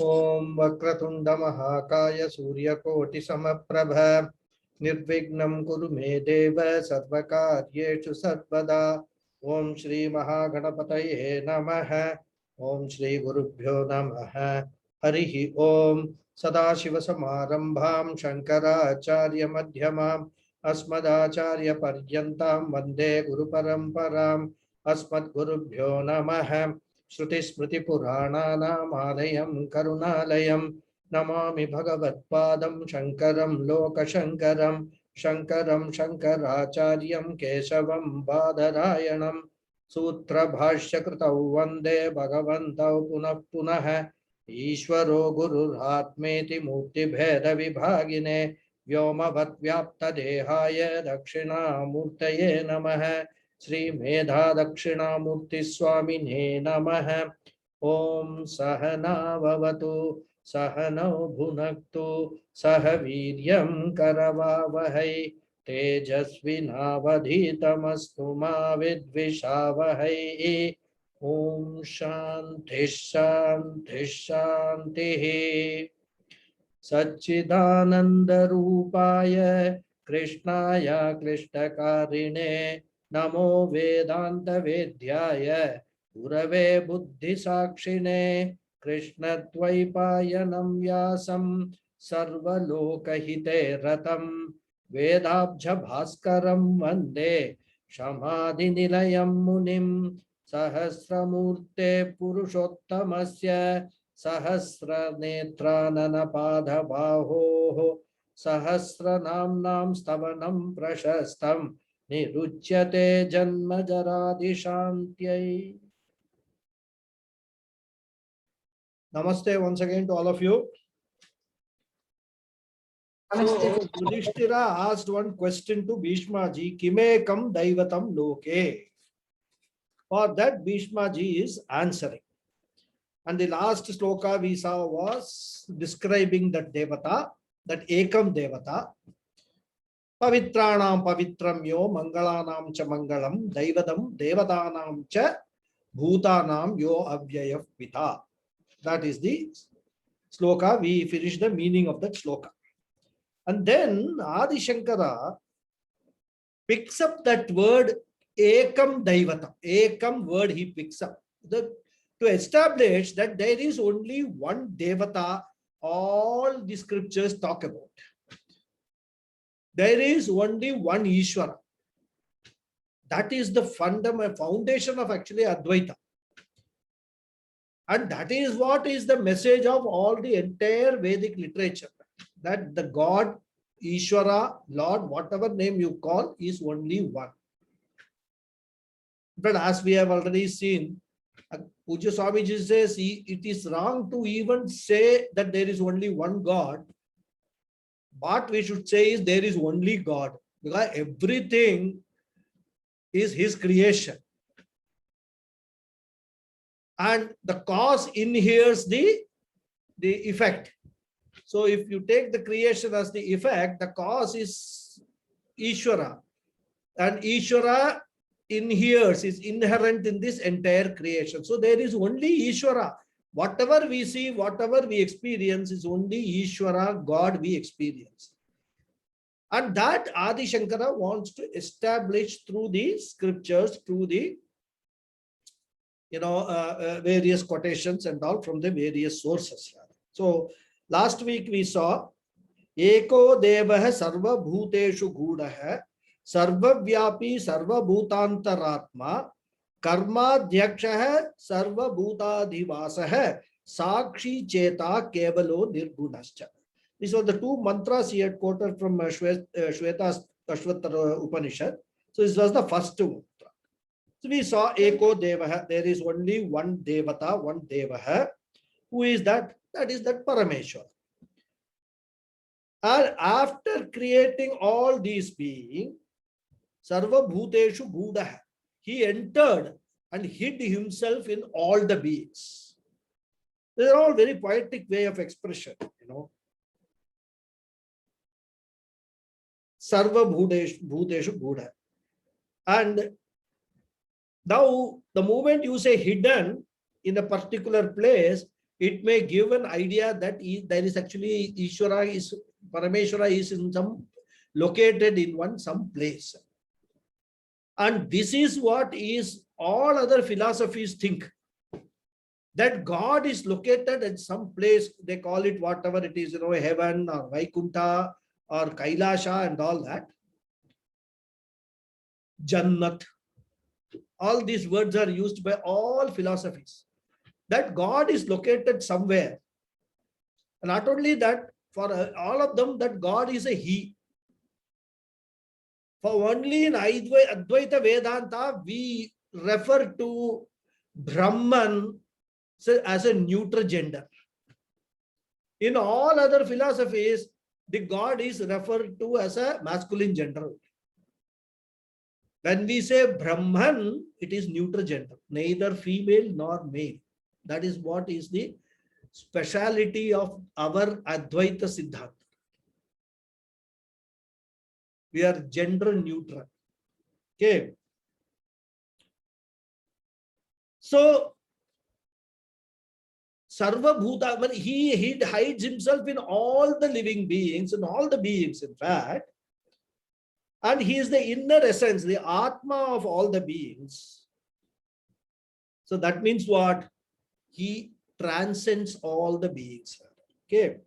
Om Vakratunda Mahakaya Suryakoti Samaprabha Nirvignam Kuru Me Deva Sarvakaryeshu Sarvada. Om Shri Mahaganapataye Namaha. Om Shri Gurubhyo Namaha. Harihi Om Sadashiva Samarambham Shankara Acharya Madhyamam Asmadacharya Paryantam Vande Guru Paramparam Asmad Gurubhyo Namaha. Shruti Smriti Purananam Alayam Karunalayam Namami Bhagavatpadam Shankaram Loka Shankaram Shankaram Shankaracharyam Keshavam Badarayanam Sutra Bhashya Kritau Vande Bhagavantau Punah Punah Ishvaro Gurur Atmeti Murti Bheda Vibhagine Vyoma Vyapta Dehaya Dakshina Murtaye Namaha Shri Medha Dakshina Murti Swamine Namaha. Om Sahana Vavatu Sahana Bhunaktu Sahaviryam Karavavahai Tejasvinavadhitamastu ma vidvishavahai. Om Shanti Shanti Shanti. Satchidananda Rupaya Krishnaya Krishnakarine Namo Vedanta Vedyaya Gurave Buddhi Sakshine Krishna Dvaipayanam Vyasam Sarva Lokahite Ratam Vedabja Bhaskaram Vande Shamadhi Nilayam Munim Sahasramurte Purushottamasya Sahasra Netranana Padhabaho Sahasranamam Stavanam Prashastam Niruchyate Janma Jaradi Shantyai. Namaste once again to all of you. So, Yudhishthira asked one question to Bhishma ji, Kimekam Daivatam Loke. For that, Bhishma ji is answering. And the last sloka we saw was describing that Devata, that Ekam Devata. Pavitranam Pavitram Yo Mangalanam Cha Mangalam Daivadam Devadanam Cha Bhutanam Yo Avyayaf Vita. That is the sloka. We finished the meaning of that sloka. And then Adi Shankara picks up that word Ekam Daivata. Ekam word he picks up. To establish that there is only one Devata, all the scriptures talk about. There is only one Ishvara. That is the foundation of actually Advaita. And that is what is the message of all the entire Vedic literature. That the God, Ishvara, Lord, whatever name you call, is only one. But as we have already seen, Pujya Swamiji says it is wrong to even say that there is only one God. What we should say is there is only God, because everything is his creation. And the cause inheres the effect. So if you take the creation as the effect, the cause is Ishvara. And Ishvara inheres, is inherent in this entire creation. So there is only Ishvara. Whatever we see, whatever we experience is only Ishvara, God we experience. And that Adi Shankara wants to establish through the scriptures, through the various quotations and all from the various sources. So last week we saw Eko Devah Sarva Bhuteshu Gudaha Sarva Vyapi Sarva Bhutantaratma Karma Dhyakshaha Sarva Bhutadhivasaha Sakshi Cheta Kevalo Nirgunascha. These were the two mantras he had quoted from Shweta Ashwatthara Upanishad. So this was the first mantra. So we saw Eko Devaha. There is only one Devata, one Devaha. Who is that? That is that Parameshwar. And after creating all these beings, Sarva Bhuteshu Gudaha, he entered and hid himself in all the beings. These are all very poetic way of expression, Sarva Bhuteshu Gudaha. And now, the moment you say hidden in a particular place, it may give an idea that there is actually Parameshwara is in some located in some place. And this is what is all other philosophies think, that God is located at some place. They call it whatever it is, heaven or Vaikunta or Kailasha and all that. Jannat. All these words are used by all philosophies, that God is located somewhere. And not only that, for all of them, that God is a He. For only in Advaita Vedanta, we refer to Brahman as a neutral gender. In all other philosophies, the God is referred to as a masculine gender. When we say Brahman, it is neutral gender, neither female nor male. That is what is the speciality of our Advaita Siddhanta. We are gender neutral. Okay. So, Sarva Bhuta, he hides himself in all the living beings, in all the beings, in fact. And he is the inner essence, the Atma of all the beings. So that means what? He transcends all the beings. Okay.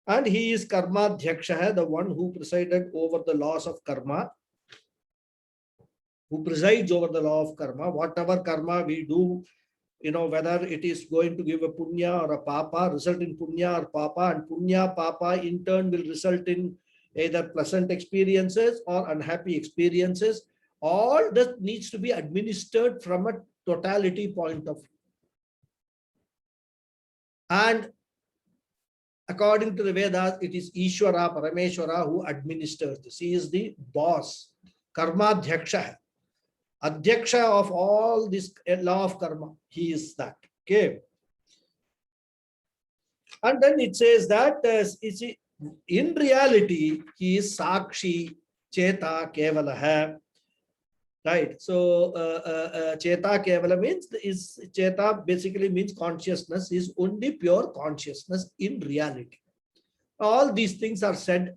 And he is Karma Dhyaksha, the one who presided over the laws of karma, who presides over the law of karma. Whatever karma we do, whether it is going to give a punya or a papa, result in punya or papa, and punya, papa in turn will result in either pleasant experiences or unhappy experiences. All that needs to be administered from a totality point of view. And according to the Vedas, it is Ishvara, Parameshwara who administers this. He is the boss, Karma Dhyaksha, Adhyaksha of all this law of karma. He is that. Okay. And then it says that in reality, he is Sakshi, Cheta, Kevalaha. Right. So, Cheta Kevala means, Cheta basically means consciousness, is only pure consciousness in reality. All these things are said,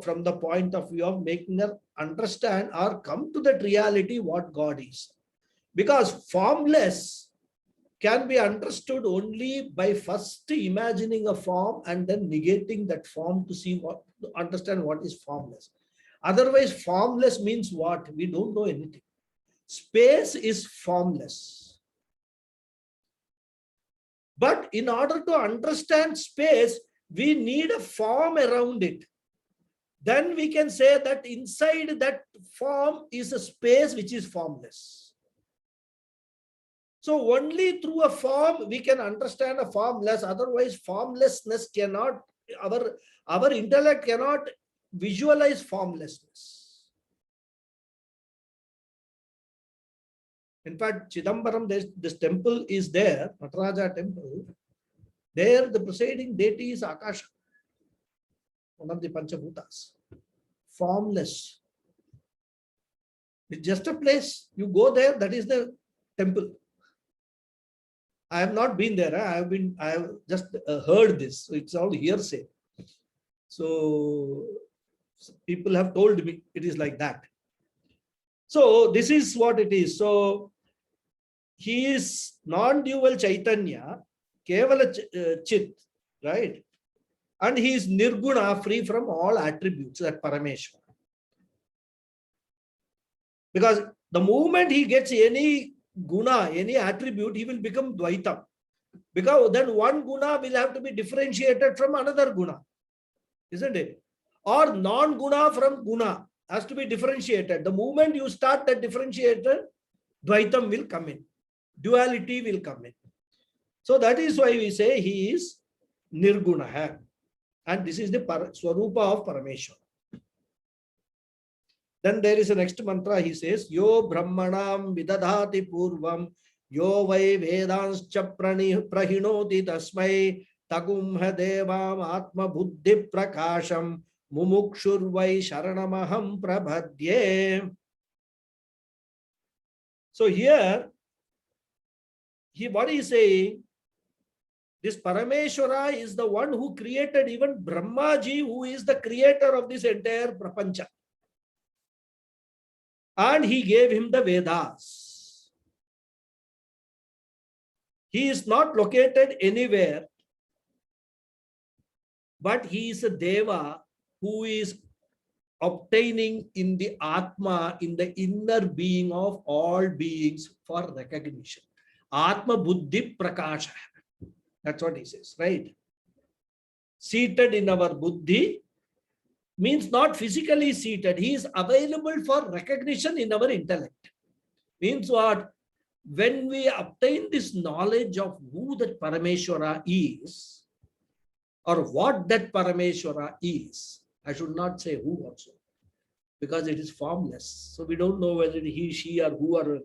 from the point of view of making her understand or come to that reality what God is. Because formless can be understood only by first imagining a form and then negating that form to understand what is formless. Otherwise, formless means what? We don't know anything. Space is formless. But in order to understand space, we need a form around it. Then we can say that inside that form is a space which is formless. So only through a form we can understand a formless. Otherwise, formlessness cannot, our intellect cannot visualize formlessness. In fact, Chidambaram, this temple is there, Nataraja temple. There the presiding deity is Akasha, one of the Panchabhutas. Formless. It's just a place. You go there, that is the temple. I have not been there. I have just heard this. So it's all hearsay. So people have told me it is like that. So this is what it is. So he is non-dual Chaitanya, Kevala Chit, right? And he is Nirguna, free from all attributes, that Parameshwara. Because the moment he gets any guna, any attribute, he will become Dvaitam. Because then one guna will have to be differentiated from another guna. Isn't it? Or non-guna from guna has to be differentiated. The moment you start that differentiator, Dvaitam will come in. Duality will come in. So that is why we say he is Nirguna. And this is the Swarupa of Parameshwara. Then there is a next mantra, he says, Yo Brahmanam Vidadhati Purvam, Yo Vai Vedanscha Prahinoti Tasmai, Tagumha Devam Atma Buddhi Prakasham, Mumukshur Vai Sharanamaham Prabhadye. So here, what he is saying, This Parameshwara is the one who created even Brahmaji, who is the creator of this entire Prapancha. And he gave him the Vedas. He is not located anywhere, but he is a Deva who is obtaining in the Atma, in the inner being of all beings for recognition. Atma Buddhi Prakasha. That's what he says, right? Seated in our Buddhi means not physically seated. He is available for recognition in our intellect. Means what? When we obtain this knowledge of who that Parameshwara is, or what that Parameshwara is, I should not say who also, because it is formless. So we don't know whether he, she, or who, or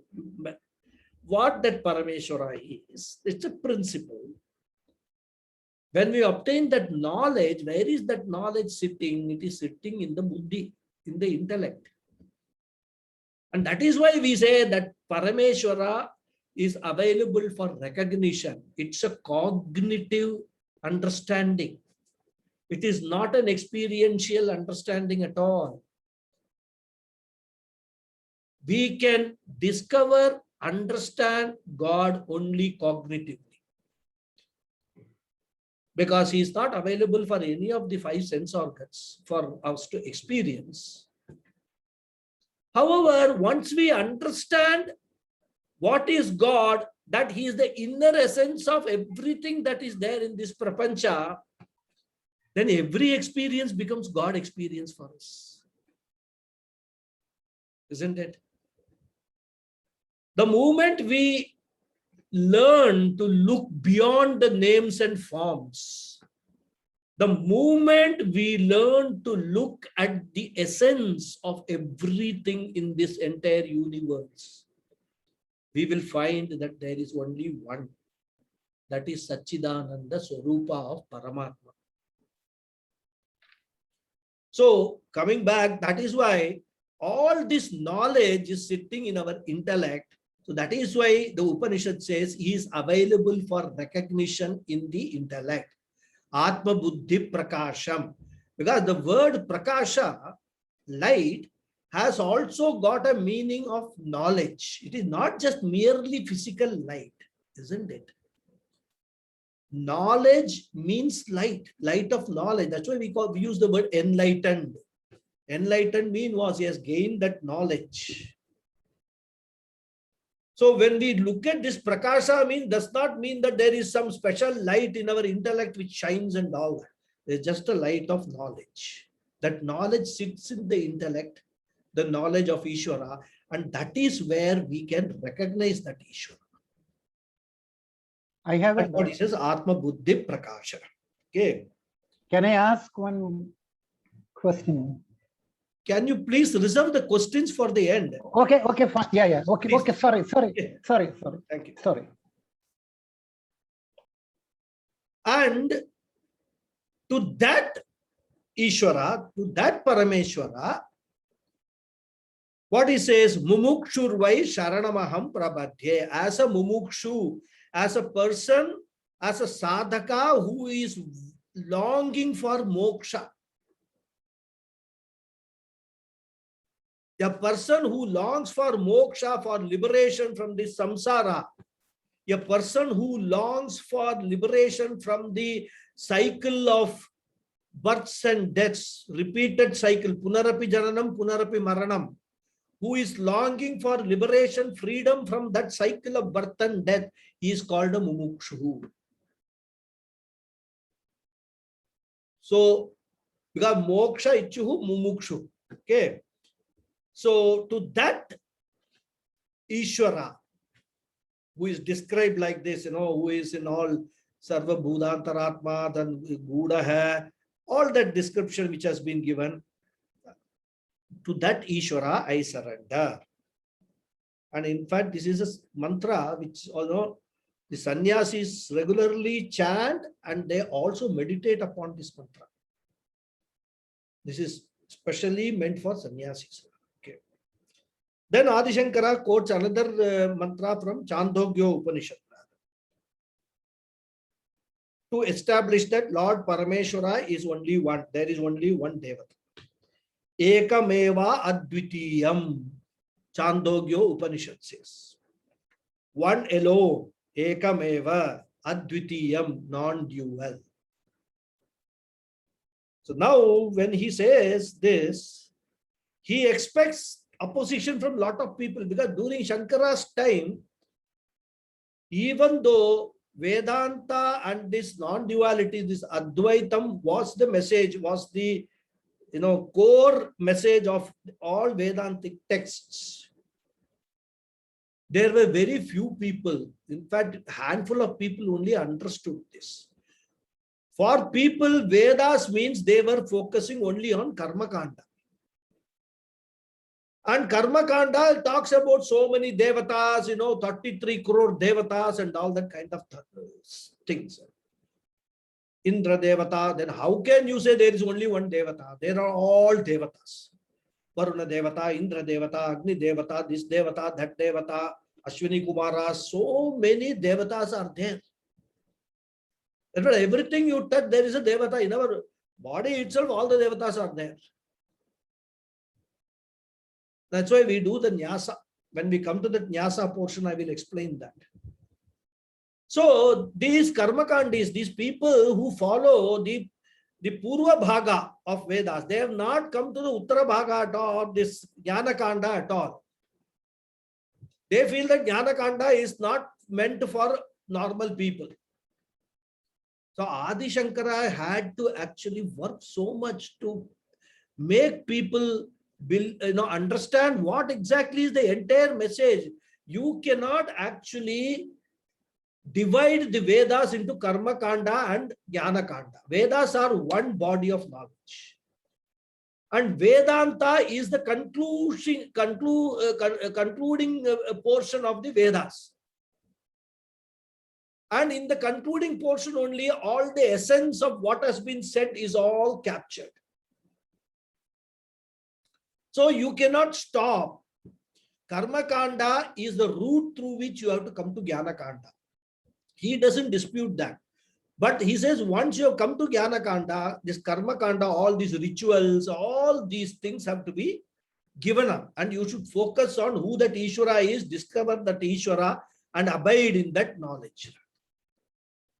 what that Parameshwara is. It's a principle. When we obtain that knowledge, where is that knowledge sitting? It is sitting in the buddhi, in the intellect. And that is why we say that Parameshwara is available for recognition. It's a cognitive understanding. It is not an experiential understanding at all. We can discover, understand God only cognitively, because he is not available for any of the five sense organs for us to experience. However, once we understand what is God, that he is the inner essence of everything that is there in this prapancha, then every experience becomes God experience for us. Isn't it? The moment we learn to look beyond the names and forms, the moment we learn to look at the essence of everything in this entire universe, we will find that there is only one. That is Satchidananda Swarupa of Paramatma. So coming back, that is why all this knowledge is sitting in our intellect. So that is why the Upanishad says he is available for recognition in the intellect. Atma Buddhi Prakasham. Because the word Prakasha, light, has also got a meaning of knowledge. It is not just merely physical light, isn't it? Knowledge means light, light of knowledge. That's why we use the word enlightened. Enlightened means he has gained that knowledge. So when we look at this prakasha, does not mean that there is some special light in our intellect which shines and all that. There's just a light of knowledge. That knowledge sits in the intellect, the knowledge of Ishvara, and that is where we can recognize that Ishvara. I have That's what he says, Atma Buddhi Prakasha. Okay. Can I ask one question? Can you please reserve the questions for the end? Okay, fine. Yeah. Okay, Please. okay. Sorry. Thank you. Sorry. And to that Ishvara, to that Parameshwara, what he says, Mumukshur vai Sharanamaham Prabhadhye. As a Mumukshu, as a person, as a sadhaka who is longing for moksha. A person who longs for moksha, for liberation from this samsara, a person who longs for liberation from the cycle of births and deaths, repeated cycle, punarapi jananam, punarapi maranam, who is longing for liberation, freedom from that cycle of birth and death, he is called a mumukshu. So, because moksha ichuhu mumukshu. Okay. So, to that Ishvara, who is described like this, who is in all Sarva Bhudantaratma, then Guda hai, all that description which has been given, to that Ishvara I surrender. And in fact, this is a mantra which the sannyasis regularly chant, and they also meditate upon this mantra. This is specially meant for sannyasis. Okay. Then Adi Shankara quotes another mantra from Chandogya Upanishad. to establish that Lord Parameshwara is only one. There is only one Devata. Ekameva Advitiyam. Chandogyo Upanishad says. One alone. Ekameva Advitiyam, non-dual. So now when he says this, he expects opposition from a lot of people, because during Shankara's time, even though Vedanta and this non-duality, this Advaitam was the message, was the core message of all Vedantic texts, there were very few people, in fact, a handful of people only understood this. For people, Vedas means they were focusing only on Karma Kanda. And Karma Kanda talks about so many devatas, 33 crore devatas and all that kind of things. Indra Devata, then how can you say there is only one Devata? There are all Devatas. Varuna Devata, Indra Devata, Agni Devata, this Devata, that Devata, Ashwini Kumara, so many Devatas are there. Everything you touch, there is a Devata. In our body itself, all the Devatas are there. That's why we do the Nyasa. When we come to the Nyasa portion, I will explain that. So these Karmakandis, these people who follow the Purva Bhaga of Vedas, they have not come to the Uttara Bhaga at all, this Jnana Kanda at all. They feel that Jnana Kanda is not meant for normal people. So Adi Shankara had to actually work so much to make people understand what exactly is the entire message. You cannot actually divide the Vedas into Karma Kanda and Jnana Kanda. Vedas are one body of knowledge. And Vedanta is the concluding portion of the Vedas. And in the concluding portion only, all the essence of what has been said is all captured. So you cannot stop. Karma Kanda is the route through which you have to come to Jnana Kanda. He doesn't dispute that. But he says, once you have come to Jnana Kanda, this Karma Kanda, all these rituals, all these things have to be given up. And you should focus on who that Ishvara is, discover that Ishvara, and abide in that knowledge.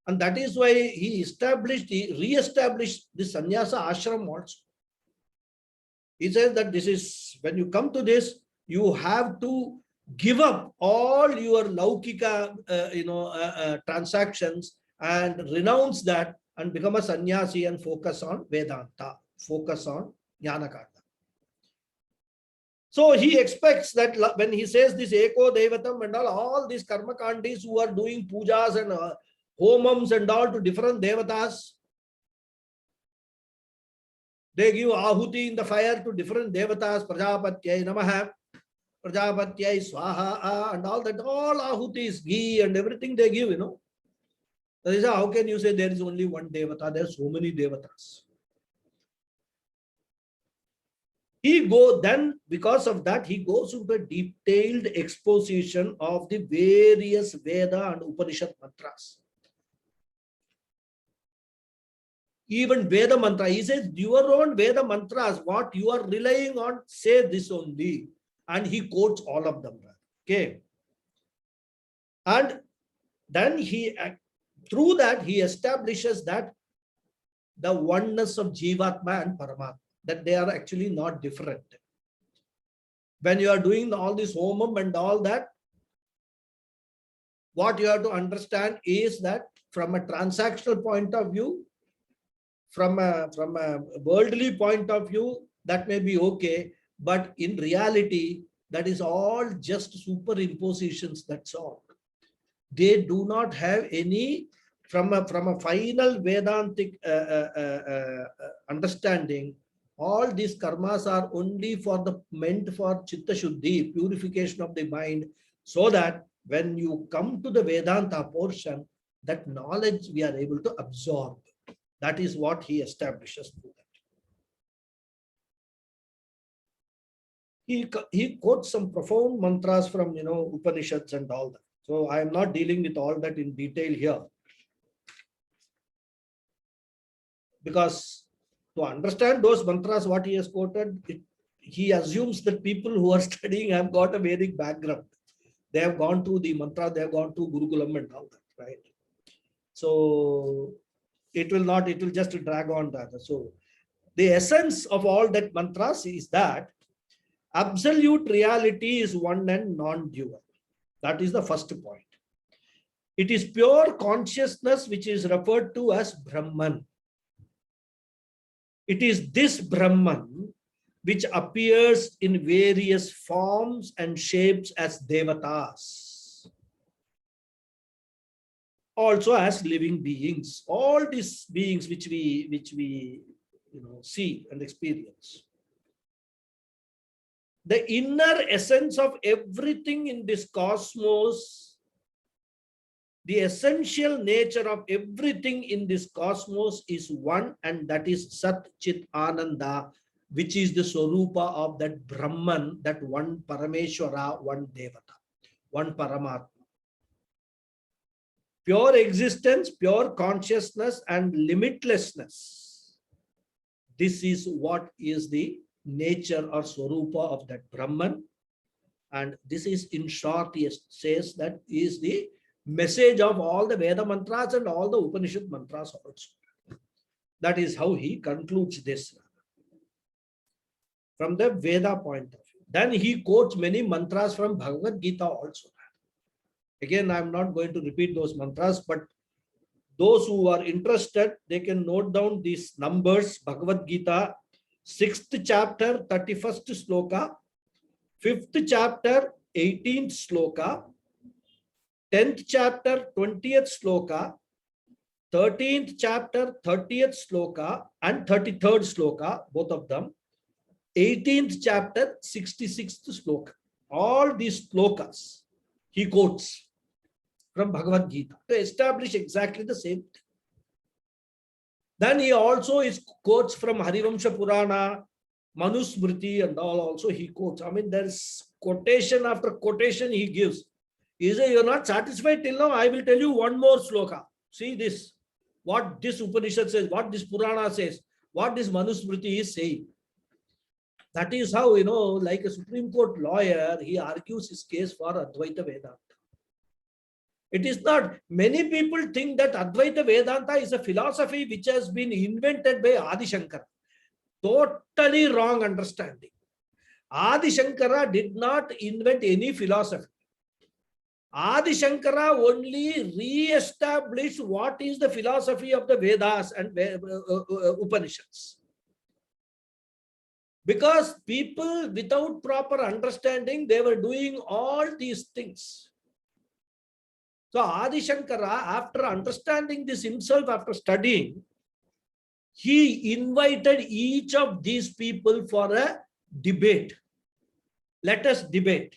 And that is why he re-established the sannyasa ashram also. He says that this is, when you come to this, you have to give up all your laukika, transactions and renounce that and become a sannyasi and focus on Vedanta, focus on Jnana Kanda. So he expects that when he says this Eko Devatam and all these Karma Kandis who are doing pujas and homams and all to different devatas, they give ahuti in the fire to different devatas, Prajapatyai Namaha, Prajapatyai Swaha, and all that, all ahutis, ghee and everything they give, That is how can you say there is only one devata? There are so many devatas. Then because of that, he goes into a detailed exposition of the various Veda and Upanishad mantras. Even Veda mantra, he says, your own Veda mantras, what you are relying on, say this only. And he quotes all of them. Okay. And then through that, he establishes that the oneness of Jivatma and Paramatma, that they are actually not different. When you are doing all this homam and all that, what you have to understand is that from a transactional point of view, from a worldly point of view, that may be okay, but in reality, that is all just superimpositions, that's all. They do not have any, from a final Vedantic understanding, all these karmas are only meant for Chitta Shuddhi, purification of the mind, so that when you come to the Vedanta portion, that knowledge we are able to absorb. That is what he establishes through that. He quotes some profound mantras from Upanishads and all that. So I am not dealing with all that in detail here. because to understand those mantras, what he has quoted, he assumes that people who are studying have got a Vedic background. They have gone through the mantra, they have gone through Gurukulam and all that, right? So it will just drag on that. So the essence of all that mantras is that absolute reality is one and non-dual. That is the first point. It is pure consciousness which is referred to as Brahman. It is this Brahman which appears in various forms and shapes as devatas, also as living beings. All these beings which we see and experience. The inner essence of everything in this cosmos, the essential nature of everything in this cosmos is one, and that is Sat Chit Ananda, which is the Swarupa of that Brahman, that one Parameshwara, one Devata, one Paramatma. Pure existence, pure consciousness, and limitlessness. This is what is the nature or Swarupa of that Brahman. And this is, in short, he says that is the message of all the Veda mantras and all the Upanishad mantras also. That is how he concludes this from the Veda point of view. Then he quotes many mantras from Bhagavad Gita also. Again, I am not going to repeat those mantras, but those who are interested, they can note down these numbers. Bhagavad Gita, 6th chapter, 31st sloka, 5th chapter, 18th sloka, 10th chapter, 20th sloka, 13th chapter, 30th sloka, and 33rd sloka, both of them, 18th chapter, 66th sloka. All these slokas he quotes from Bhagavad Gita to establish exactly the same thing. Then he also quotes from Harivamsha Purana, Manusmriti, and all also he quotes. I mean, there's quotation after quotation he gives. He says, you're not satisfied till now, I will tell you one more sloka. See this, what this Upanishad says, what this Purana says, what this Manusmriti is saying. That is how, like a Supreme Court lawyer, he argues his case for Advaita Vedanta. It is not, many people think that Advaita Vedanta is a philosophy which has been invented by Adi Shankara. Totally wrong understanding. Adi Shankara did not invent any philosophy. Adi Shankara only re-established what is the philosophy of the Vedas and Upanishads. Because people without proper understanding, they were doing all these things. So Adi Shankara, after understanding this himself, after studying, he invited each of these people for a debate. Let us debate.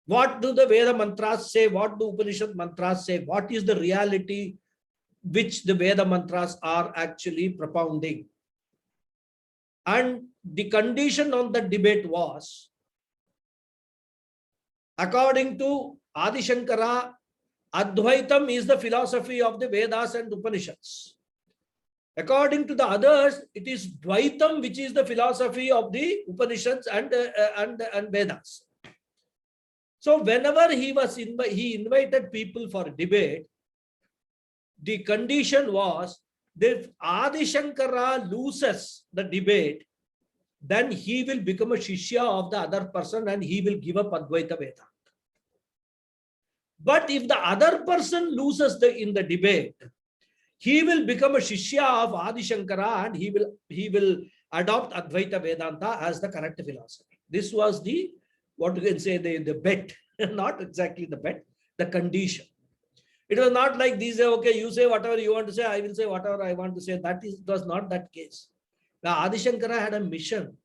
What do the Veda mantras say? What do Upanishad mantras say? What is the reality which the Veda mantras are actually propounding? And the condition on the debate was, according to Adi Shankara, Advaitam is the philosophy of the Vedas and Upanishads. According to the others, it is Dvaitam which is the philosophy of the Upanishads and Vedas. So whenever he invited people for debate, the condition was that if Adi Shankara loses the debate, then he will become a Shishya of the other person and he will give up Advaita Vedanta. But if the other person loses in the debate, he will become a Shishya of Adi Shankara and he will adopt Advaita Vedanta as the correct philosophy. This was the, what you can say, the bet, not exactly the bet, the condition. It was not like these, okay, you say whatever you want to say, I will say whatever I want to say. It was not that case. Now, Adi Shankara had a mission.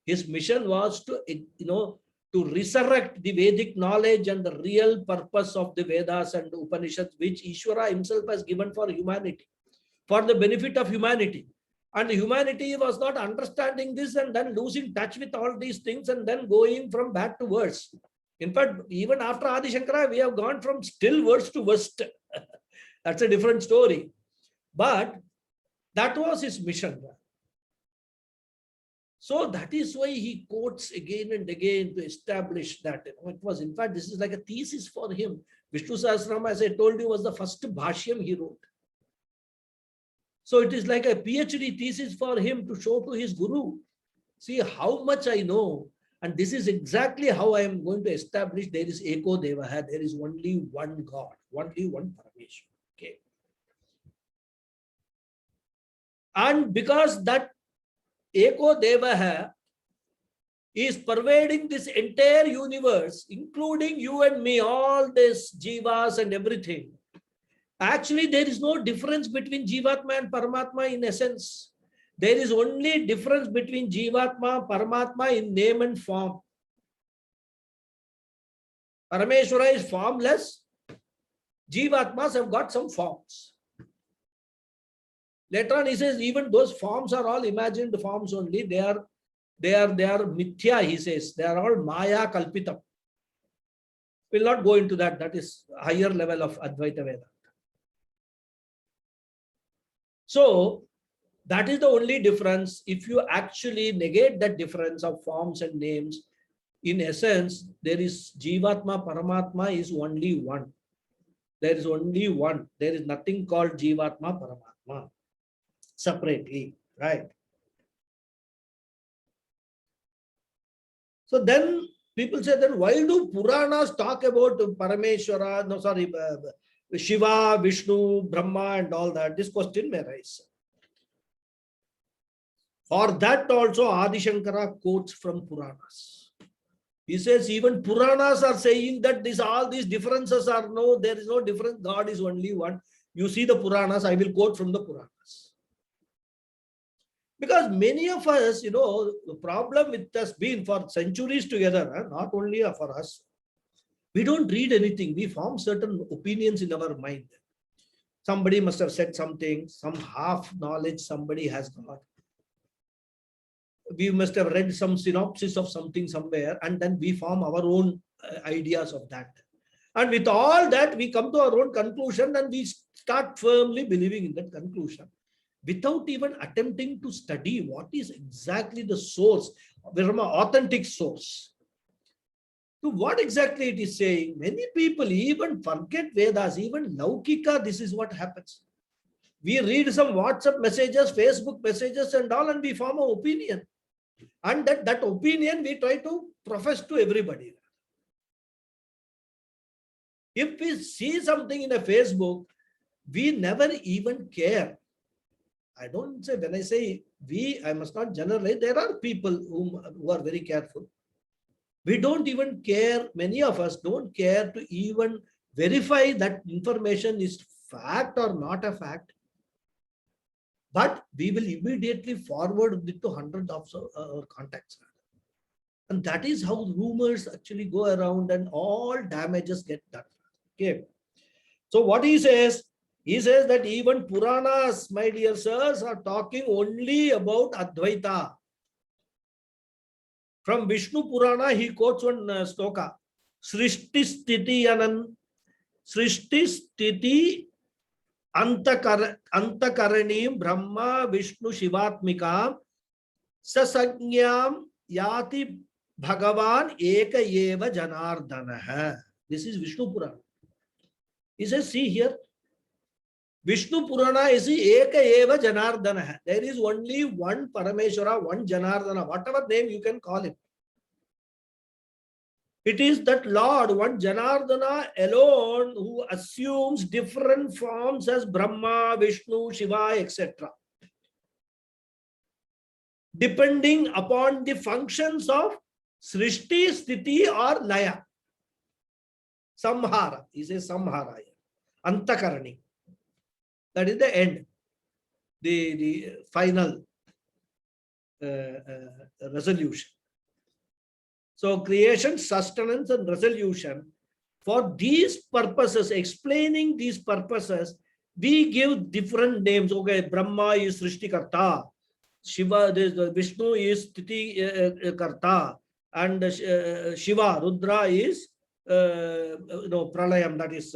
His mission was to, to resurrect the Vedic knowledge and the real purpose of the Vedas and the Upanishads, which Ishvara himself has given for humanity, for the benefit of humanity. And humanity was not understanding this and then losing touch with all these things and then going from bad to worse. In fact, even after Adi Shankara, we have gone from still worse to worst. That's a different story. But That was his mission. So that is why he quotes again and again to establish that. It was, in fact, this is like a thesis for him. Vishnu Sahasranamam, as I told you, was the first bhashyam he wrote. So it is like a PhD thesis for him to show to his guru. See how much I know. And this is exactly how I am going to establish there is Eko Devaha. There is only one God, only one Parameshwar. Okay. And because that Eko Devaha is pervading this entire universe, including you and me, all this jivas and everything. Actually, there is no difference between Jivatma and Paramatma in essence. There is only difference between Jivatma, Paramatma in name and form. Parameshwara is formless. Jivatmas have got some forms. Later on, he says, even those forms are all imagined forms only. They are mithya, he says. They are all Maya Kalpitam. We'll not go into that. That is higher level of Advaita Vedanta. So, that is the only difference. If you actually negate that difference of forms and names, in essence, there is Jivatma, Paramatma is only one. There is only one. There is nothing called Jivatma, Paramatma separately, right? So then people say that why do Puranas talk about Parameshwara, no sorry, Shiva, Vishnu, Brahma and all that? This question may rise. For that also Adi Shankara quotes from Puranas. He says even Puranas are saying that all these differences are no, there is no difference. God is only one. You see the Puranas, I will quote from the Puranas. Because many of us, the problem with us been for centuries together, not only for us, we don't read anything. We form certain opinions in our mind. Somebody must have said something, some half knowledge somebody has got. We must have read some synopsis of something somewhere, and then we form our own ideas of that. And with all that, we come to our own conclusion and we start firmly believing in that conclusion, without even attempting to study what is exactly the source, from an authentic source. To what exactly it is saying. Many people even forget Vedas, even Laukika, this is what happens. We read some WhatsApp messages, Facebook messages and all, and we form an opinion. And that opinion we try to profess to everybody. If we see something in a Facebook, we never even care. I don't say, when I say we, I must not generalize. There are people who are very careful. We don't even care, many of us don't care to even verify that information is fact or not a fact. But we will immediately forward it to hundreds of our contacts. And that is how rumors actually go around and all damages get done. Okay. So what he says that even Puranas, my dear sirs, are talking only about Advaita. From Vishnu Purana, he quotes one sloka. Srishti Stiti Antakaranim Brahma Vishnu Shivatmikam Sasagnyam Yati Bhagavan Eka Eva Janardana. This is Vishnu Purana. He says, see here, Vishnu Purana is Eka Eva Janardana. There is only one Parameshwara, one Janardana, whatever name you can call him. It is that Lord, one Janardana alone, who assumes different forms as Brahma, Vishnu, Shiva, etc. Depending upon the functions of Srishti, Sthiti or Laya. Samhara. He says Samhara. Antakarani. That is the end. The final resolution. So creation, sustenance and resolution. For these purposes, explaining these purposes, we give different names. Okay, Brahma is Srishtikarta. Shiva, Vishnu is Sthiti Karta. And Shiva, Rudra is Pralayam, that is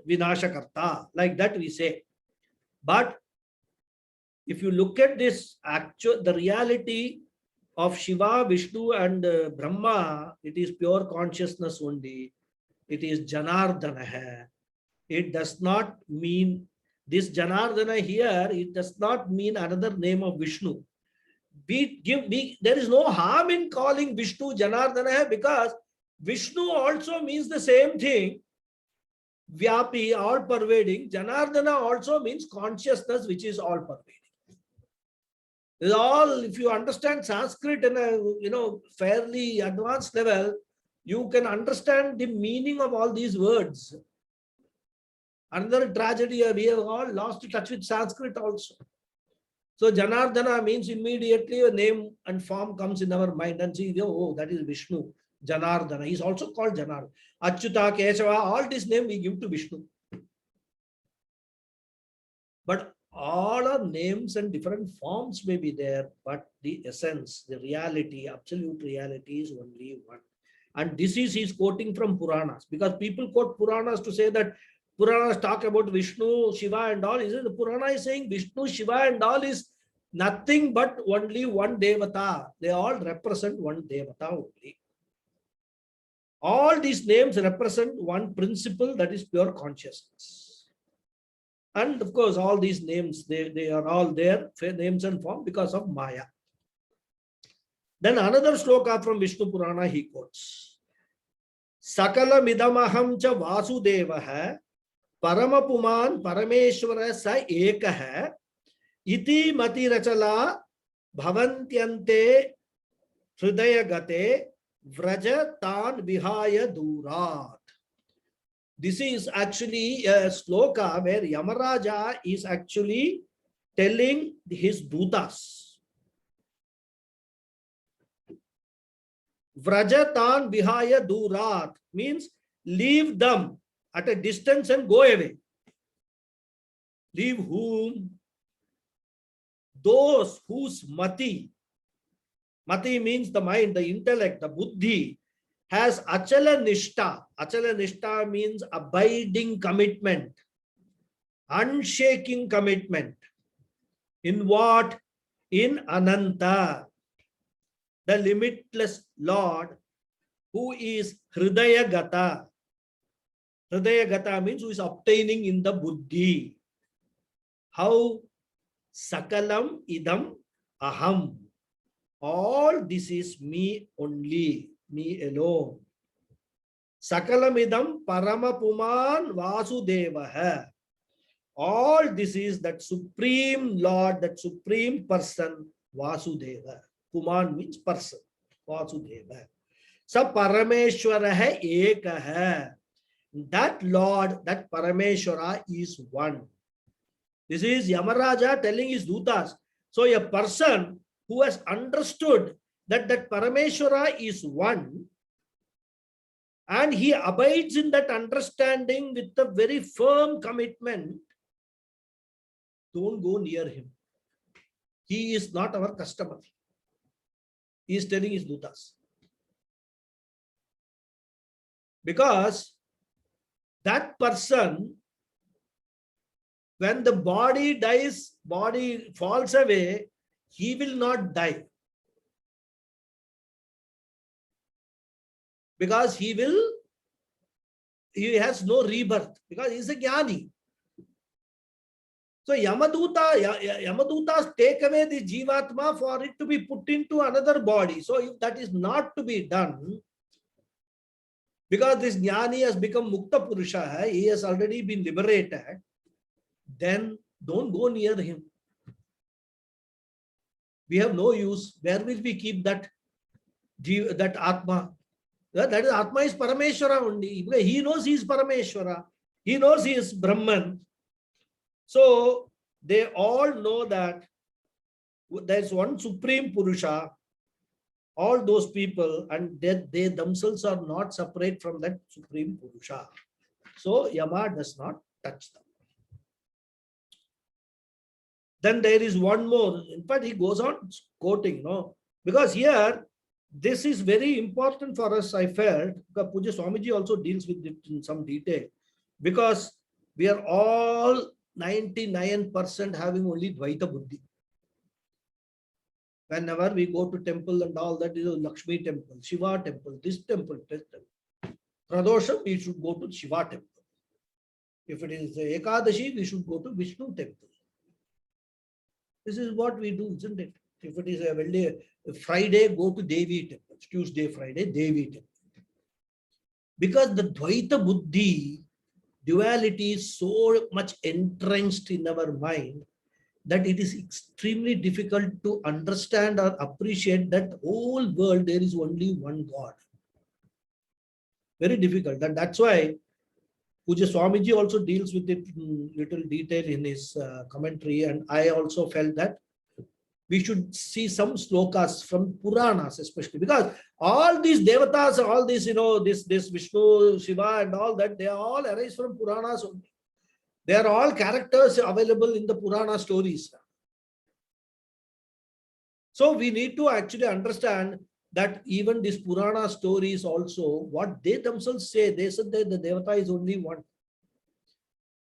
Vinashakarta. Like that we say. But if you look at this actual, the reality of Shiva, Vishnu and Brahma, it is pure consciousness only. It is Janardana hai. It does not mean this Janardana here, it does not mean another name of Vishnu. There is no harm in calling Vishnu Janardana hai, because Vishnu also means the same thing. Vyapi, all pervading. Janardana also means consciousness, which is all pervading. It's all, if you understand Sanskrit in a fairly advanced level, you can understand the meaning of all these words. Another tragedy, we have all lost touch with Sanskrit also. So Janardana means immediately a name and form comes in our mind and see, oh, that is Vishnu. Janardana. He is also called Janardana. Achyuta, Keshava, all this name we give to Vishnu. But all our names and different forms may be there, but the essence, the reality, absolute reality is only one. And this is he's quoting from Puranas, because people quote Puranas to say that Puranas talk about Vishnu, Shiva and all. The Purana is saying Vishnu, Shiva and all is nothing but only one Devata. They all represent one Devata only. All these names represent one principle, that is pure consciousness. And of course, all these names, they are all there, names and form, because of Maya. Then another sloka from Vishnu Purana he quotes. Sakala midamaham cha Vasudevaha Paramapuman Parameshwara sa ekaha iti matirachala bhavantyante hridayagate vraja tan vihaya durat. This is actually a sloka where Yamaraja is actually telling his dutas. Vrajatan vihaya durat means leave them at a distance and go away. Leave whom? Those whose mati means the mind, the intellect, the buddhi, has achala nishta. Achala nishta means abiding commitment, unshaking commitment. In what? In Ananta, the limitless Lord, who is Hridaya Gata. Hridaya Gata means who is obtaining in the buddhi. How? Sakalam idam aham. All this is me only, me alone. Sakalamidam Paramapuman Vasudevaha. All this is that supreme Lord, that supreme person, Vasudeva. Puman means person, Vasudeva. Sa Parameshwaraha Ekaha. That Lord, that Parameshwara is one. This is Yamaraja telling his dutas. So a person who has understood that Parameshwara is one, and he abides in that understanding with a very firm commitment, don't go near him. He is not our customer. He is telling his dutas. Because that person, when the body dies, body falls away, he will not die. Because he has no rebirth, because he is a jnani. So Yamadutas take away the Jivatma for it to be put into another body. So if that is not to be done, because this jnani has become Mukta Purusha, he has already been liberated, then don't go near him. We have no use. Where will we keep that Atma? That is Atma is Parameshwara only. He knows he is Parameshwara. He knows he is Brahman. So they all know that there is one Supreme Purusha. All those people, and they themselves are not separate from that Supreme Purusha. So Yama does not touch them. Then there is one more. In fact, he goes on quoting, because here, this is very important for us, I felt, because Puja Swamiji also deals with it in some detail, because we are all 99% having only Dvaita Buddhi. Whenever we go to temple and all that, is a Lakshmi temple, Shiva temple, this temple, this temple. Pradosham, we should go to Shiva temple. If it is Ekadashi, we should go to Vishnu temple. This is what we do, isn't it? If it is a Friday, go to Devi temple. Tuesday, Friday, Devi temple. Because the Dvaita Buddhi, duality is so much entrenched in our mind that it is extremely difficult to understand or appreciate that whole world there is only one God. Very difficult. And that's why Puja Swamiji also deals with it in little detail in his commentary. And I also felt that we should see some slokas from Puranas, especially because all these devatas, all these, this Vishnu, Shiva and all that, they all arise from Puranas only. They are all characters available in the Purana stories. So we need to actually understand that even these Purana stories also, what they themselves say, they said that the Devata is only one.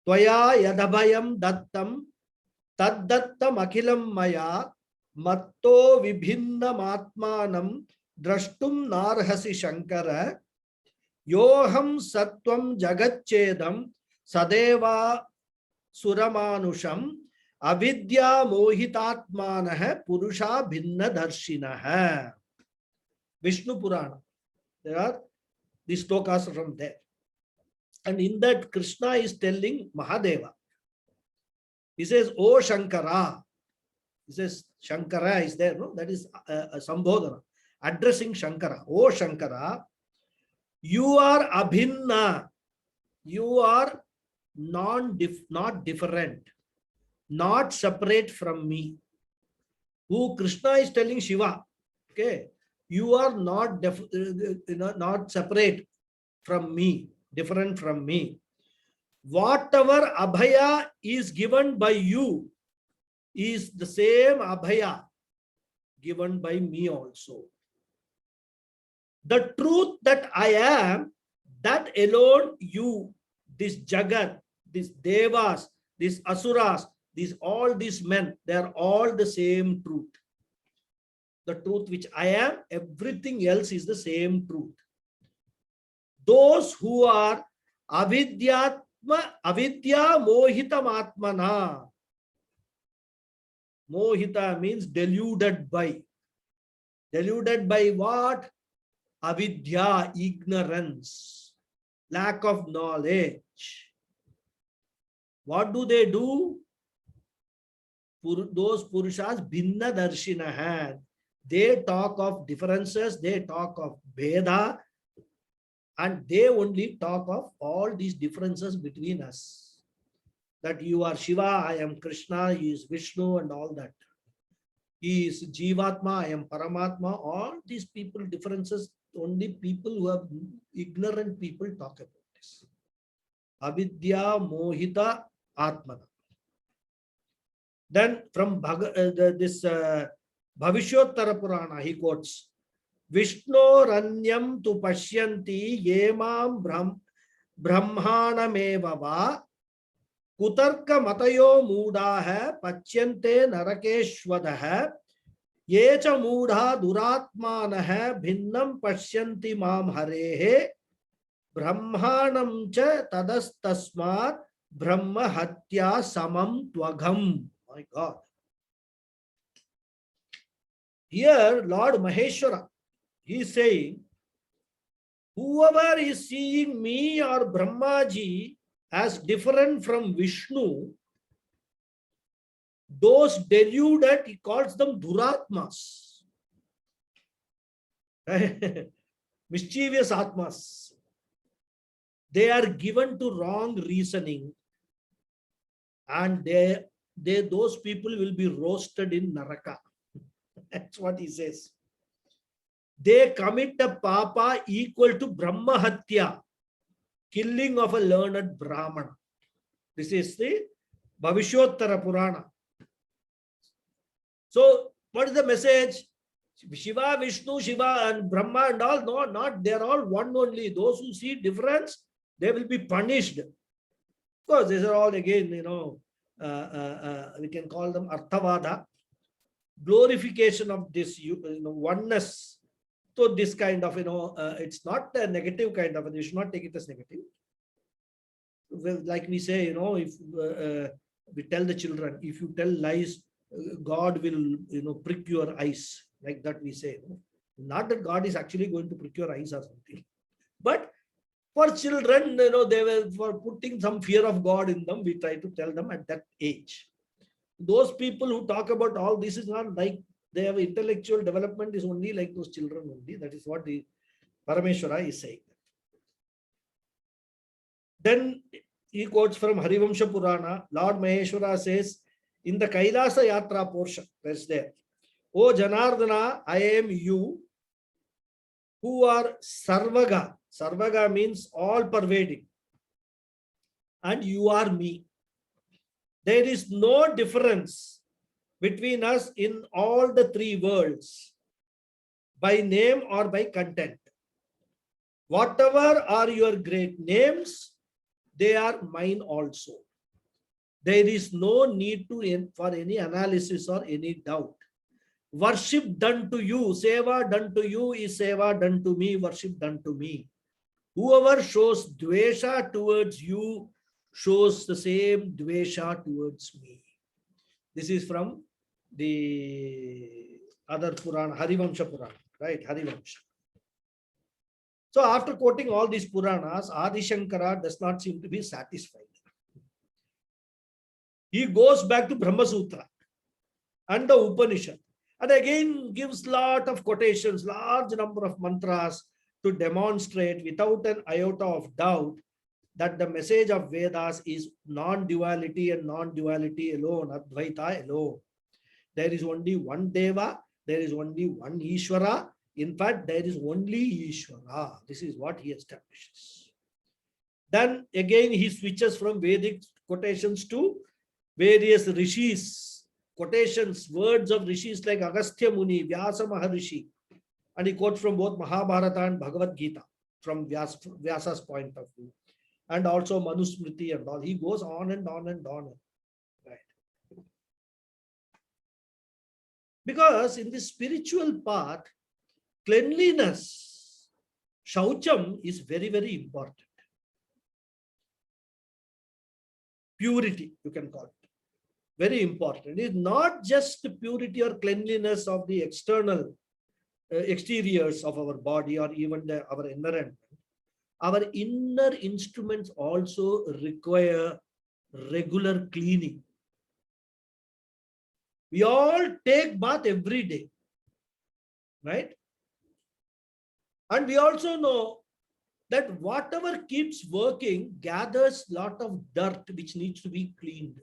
Tvaya yadabhayam dattam tad dattam akhilam maya matto vibhinnam atmanam drashtum narhasi shankara yoham sattvam jagatchedam sadeva suramanusham avidya mohitatmanah purusha bhinna darshinah. Vishnu Purana. There are these stokas from there. And in that, Krishna is telling Mahadeva. He says, "O Shankara." He says, Shankara is there, no? That is a Sambodhana, addressing Shankara. "O Shankara, you are abhinna. You are not different, not separate from me." Who Krishna is telling Shiva. Okay. You are not not separate from me, different from me. Whatever abhaya is given by you is the same abhaya given by me also. The truth that I am, that alone you, this Jagat, these Devas, these Asuras, all these men, they are all the same truth. The truth which I am, everything else is the same truth. Those who are avidya mohitam atmana. Mohita means deluded by. Deluded by what? Avidya, ignorance, lack of knowledge. What do? Those Purushas bhinna darshinaha. They talk of differences, they talk of Veda, and they only talk of all these differences between us. That you are Shiva, I am Krishna, he is Vishnu and all that. He is Jivatma, I am Paramatma. All these people differences, only people who have ignorant people talk about this. Avidya mohita atmana. Then from this Bhavishottara Purana, he quotes, Vishnu ranyam tu pashyanti yemam brahmanameva va kutarka matayo mudaha pachyante narakeshvadaha yecha mudha duratmanah bhinnam pashyanti mam harehe brahmanam cha tadastasmat brahma hatya samam tvagam. My God. Here, Lord Maheshwara, he is saying, whoever is seeing me or Brahmaji as different from Vishnu, those deluded, he calls them Duratmas. Mischievous Atmas. They are given to wrong reasoning, and those people will be roasted in Naraka. That's what he says. They commit a papa equal to Brahma Hatya, killing of a learned Brahmana. This is the Bhavishottara Purana. So, what is the message? Shiva, Vishnu, Shiva and Brahma and all, no, not, they are all one only. Those who see difference, they will be punished. Of course, these are all again, we can call them Arthavada. glorification of this oneness. So this kind of, it's not a negative kind of, you should not take it as negative. Well, like we say, if we tell the children, if you tell lies, God will, prick your eyes. Like that we say. Not that God is actually going to prick your eyes or something. But for children, they were for putting some fear of God in them. We try to tell them at that age. Those people who talk about all this is not like they have intellectual development is only like those children only. That is what the Parameshwara is saying. Then he quotes from Harivamsha Purana. Lord Maheshwara says in the Kailasa Yatra portion, that's there. O Janardana, I am you who are Sarvaga. Sarvaga means all pervading. And you are me. There is no difference between us in all the three worlds, by name or by content. Whatever are your great names, they are mine also. There is no need for any analysis or any doubt. Worship done to you, seva done to you is seva done to me, worship done to me. Whoever shows dvesha towards you shows the same dvesha towards me. This is from the other Purana, Harivamsha Purana, right? Harivamsha. So after quoting all these Puranas, Adi Shankara does not seem to be satisfied. He goes back to Brahma Sutra and the Upanishad and again gives lot of quotations, large number of mantras to demonstrate without an iota of doubt that the message of Vedas is non-duality and non-duality alone, Advaita alone. There is only one Deva, there is only one Ishvara. In fact, there is only Ishvara. This is what he establishes. Then again, he switches from Vedic quotations to various rishis, quotations, words of rishis like Agastya Muni, Vyasa Maharishi. And he quotes from both Mahabharata and Bhagavad Gita from Vyasa's point of view. And also Manusmriti and all. He goes on and on and on. Right. Because in the spiritual path, cleanliness, shaucham, is very, very important. Purity, you can call it. Very important. It is not just the purity or cleanliness of the external exteriors of our body or even our environment. Our inner instruments also require regular cleaning. We all take bath every day, right? And we also know that whatever keeps working gathers a lot of dirt which needs to be cleaned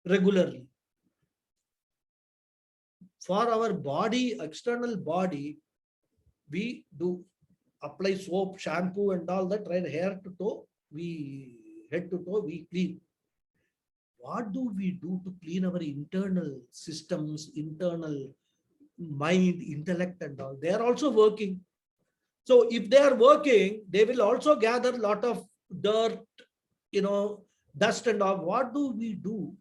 regularly. For our body, external body, we do apply soap, shampoo and all that, right? Hair to toe, head to toe, we clean. What do we do to clean our internal systems, internal mind, intellect and all? They are also working. So if they are working, they will also gather a lot of dirt, dust and all. What do we do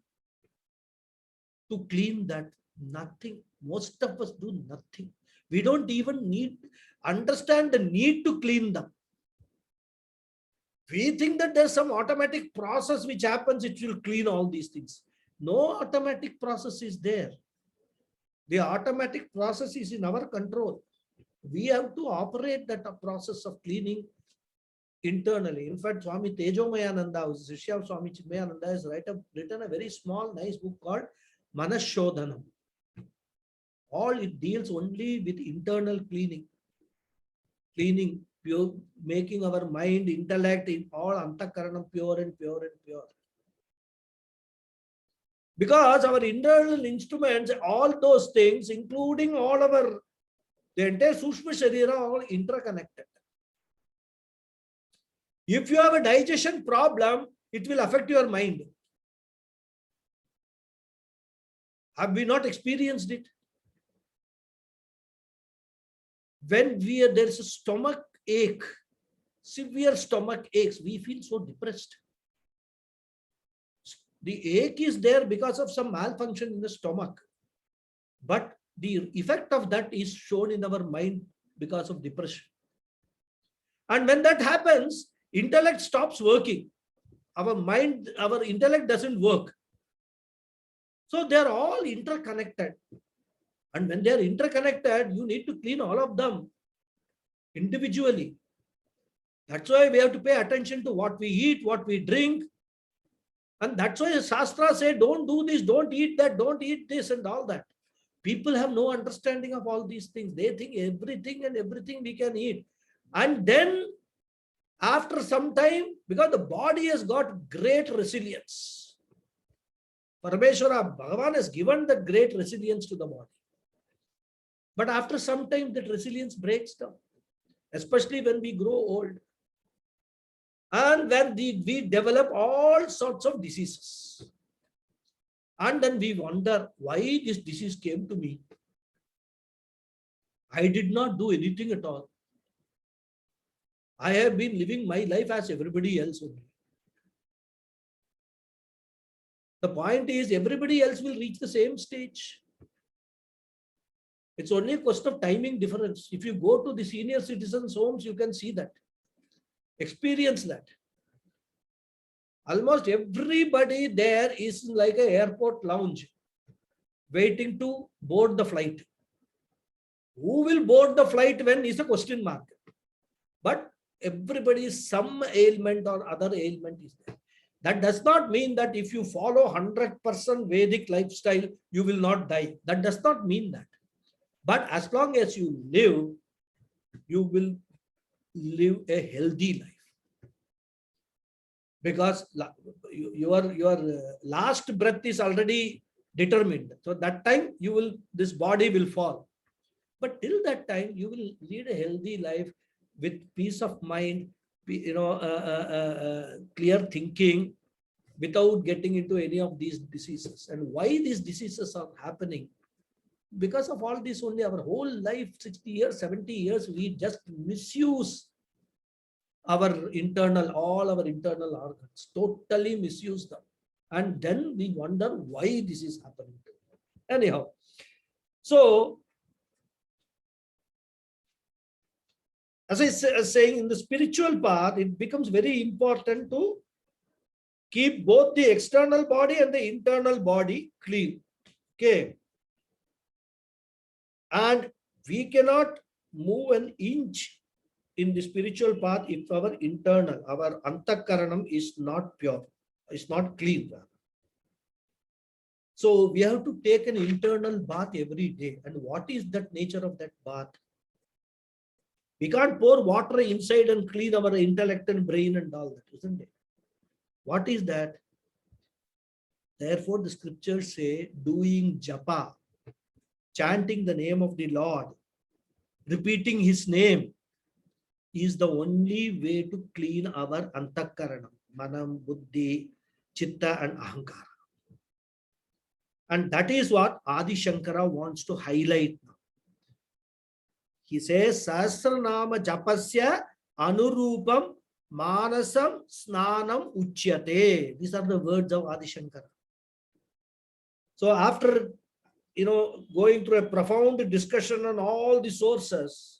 to clean that? Nothing. Most of us do nothing. We don't even understand the need to clean them. We think that there's some automatic process which happens, it will clean all these things. No automatic process is there. The automatic process is in our control. We have to operate that process of cleaning internally. In fact, Swami Tejomayananda, who is Shishya of Swami Chinmayananda, has written a very small, nice book called Manashodhanam. All it deals only with internal cleaning. Cleaning, pure, making our mind, intellect, in all antakaranam pure and pure and pure. Because our internal instruments, all those things, including all the entire Sushma Sharira, are all interconnected. If you have a digestion problem, it will affect your mind. Have we not experienced it? When there is a stomach ache, severe stomach aches, we feel so depressed. The ache is there because of some malfunction in the stomach. But the effect of that is shown in our mind because of depression. And when that happens, intellect stops working. Our mind, our intellect doesn't work. So they are all interconnected. And when they are interconnected, you need to clean all of them individually. That's why we have to pay attention to what we eat, what we drink. And that's why Shastra say, don't do this, don't eat that, don't eat this and all that. People have no understanding of all these things. They think everything we can eat. And then after some time, because the body has got great resilience. Parameshwara, Bhagavan has given the great resilience to the body. But after some time, that resilience breaks down, especially when we grow old. And when we develop all sorts of diseases. And then we wonder why this disease came to me. I did not do anything at all. I have been living my life as everybody else only. The point is, everybody else will reach the same stage. It's only a question of timing difference. If you go to the senior citizens' homes, you can see that. Experience that. Almost everybody there is like an airport lounge, waiting to board the flight. Who will board the flight when is a question mark. But everybody, some ailment or other ailment is there. That does not mean that if you follow 100% Vedic lifestyle, you will not die. That does not mean that. But as long as you live, you will live a healthy life. Because your last breath is already determined. So that time this body will fall. But till that time, you will lead a healthy life with peace of mind, clear thinking, without getting into any of these diseases. And why these diseases are happening? Because of all this only, our whole life, 60 years, 70 years, we just misuse all our internal organs, totally misuse them. And then we wonder why this is happening. Anyhow, so as I was saying, in the spiritual path, it becomes very important to keep both the external body and the internal body clean. Okay. And we cannot move an inch in the spiritual path if our internal, our antakaranam is not pure, is not clean. So we have to take an internal bath every day. And what is that nature of that bath? We can't pour water inside and clean our intellect and brain and all that, isn't it? What is that? Therefore, the scriptures say, doing japa, chanting the name of the Lord, repeating his name, is the only way to clean our antakaranam, manam, buddhi, chitta and ahankara. And that is what Adi Shankara wants to highlight now. He says, Sahasranama japasya anurupam manasam snanam uchyate. These are the words of Adi Shankara. So after going through a profound discussion on all the sources,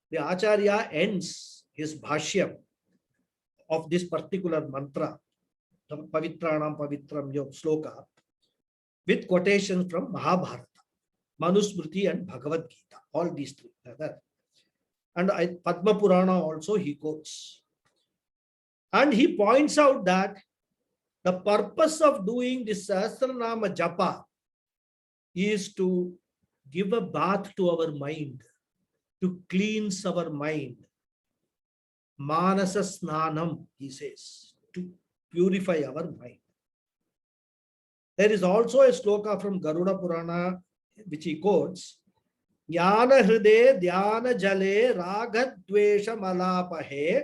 the Acharya ends his bhashyam of this particular mantra, the Pavitranam Pavitram Yog sloka, with quotations from Mahabharata, Manusmriti and Bhagavad Gita, all these three. And Padma Purana also he quotes. And he points out that the purpose of doing this Sahasranama Japa is to give a bath to our mind, to cleanse our mind. Manasa Snanam, he says, to purify our mind. There is also a sloka from Garuda Purana which he quotes, Jnana Hride Dhyana Jale Ragha Dvesha Malapahe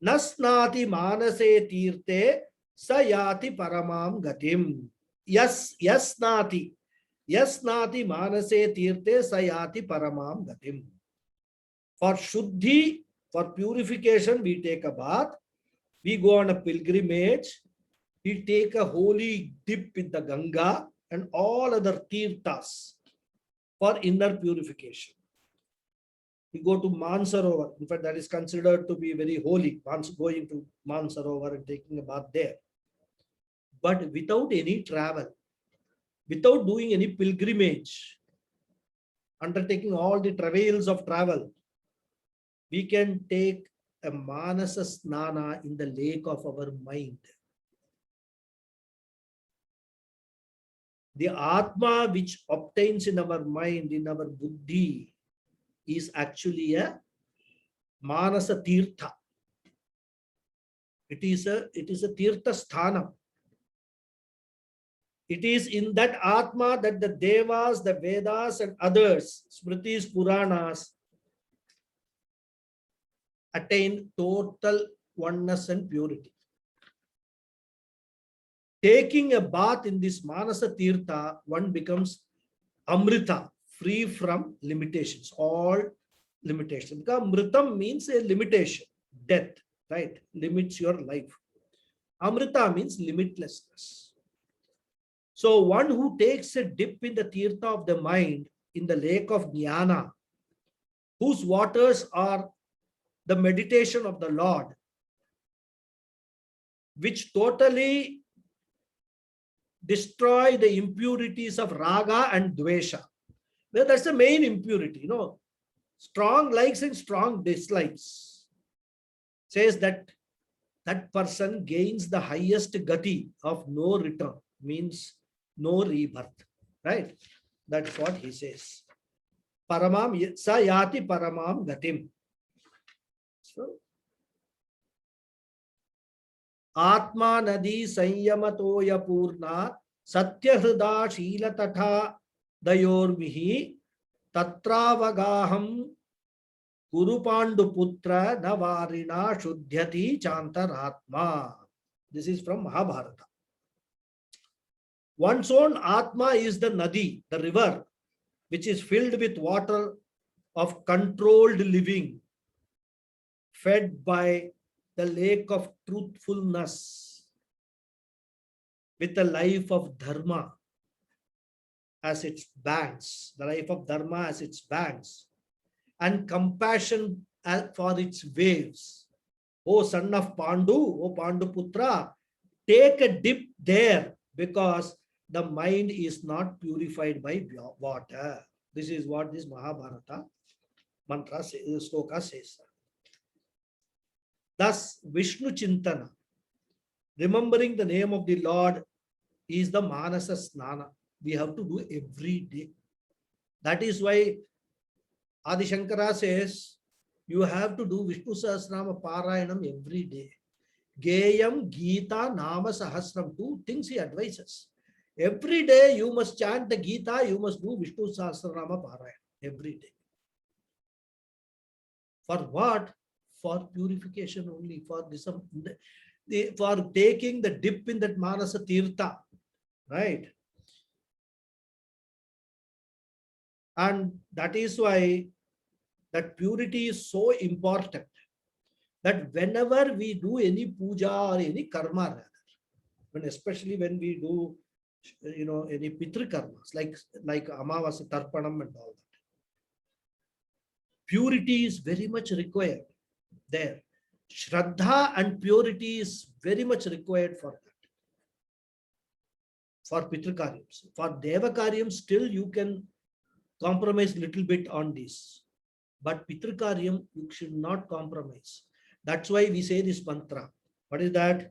Nasnati Manase Tirte Sayati Paramam Gatim. Yasnati Manase Tirte Sayati Paramam Gatim. For Shuddhi, for purification, we take a bath, we go on a pilgrimage, we take a holy dip in the Ganga, and all other tirthas for inner purification. You go to Mansarovar. In fact, that is considered to be very holy. Once going to Mansarovar and taking a bath there. But without any travel, without doing any pilgrimage, undertaking all the travails of travel, we can take a Manasa Snana in the lake of our mind. The Atma which obtains in our mind, in our buddhi, is actually a Manasa Tirtha. It is a Tirtha Sthanam. It is in that Atma that the Devas, the Vedas and others, Smritis, Puranas, attain total oneness and purity. Taking a bath in this Manasa Tirtha, one becomes Amrita, free from limitations, all limitations. Because Amritam means a limitation, death, right? Limits your life. Amrita means limitlessness. So one who takes a dip in the Tirtha of the mind, in the lake of Jnana, whose waters are the meditation of the Lord, which totally destroy the impurities of Raga and Dvesha. Well, that's the main impurity, strong likes and strong dislikes. Says that that person gains the highest gati of no return, means no rebirth, right? That's what he says. Paramam sa yati paramam gatim. So, Atma nadi sanyamatoya purna satya hrida shila tatha dayormihi tatravagaham Guru Pandu Putra Navarina Shuddhyati Chantaratma. This is from Mahabharata. One's own Atma is the Nadi, the river, which is filled with water of controlled living, fed by the lake of truthfulness, with the life of Dharma as its banks, the life of Dharma as its banks, and compassion for its waves. O son of Pandu, O Pandu Putra, take a dip there, because the mind is not purified by water. This is what this Mahabharata mantra says, sloka says. Thus, Vishnu Chintana, remembering the name of the Lord, is the Manasa Snana. We have to do every day. That is why Adi Shankara says, you have to do Vishnu Sahasranamam Parayanam every day. Geyam, Gita, Nama Sahasram. Two things he advises. Every day you must chant the Gita, you must do Vishnu Sahasranamam Parayanam every day. For what? For purification only, for this, for taking the dip in that Manasa Tirtha, right? And that is why that purity is so important, that whenever we do any puja or any karma, rather, especially when we do, any pitri karmas, like Amavasa, Tarpanam and all that, purity is very much required there. Shraddha and purity is very much required for that. For pitri karyams. For deva karyams, still you can compromise little bit on this. But Pitru Karyam, you should not compromise. That's why we say this mantra. What is that?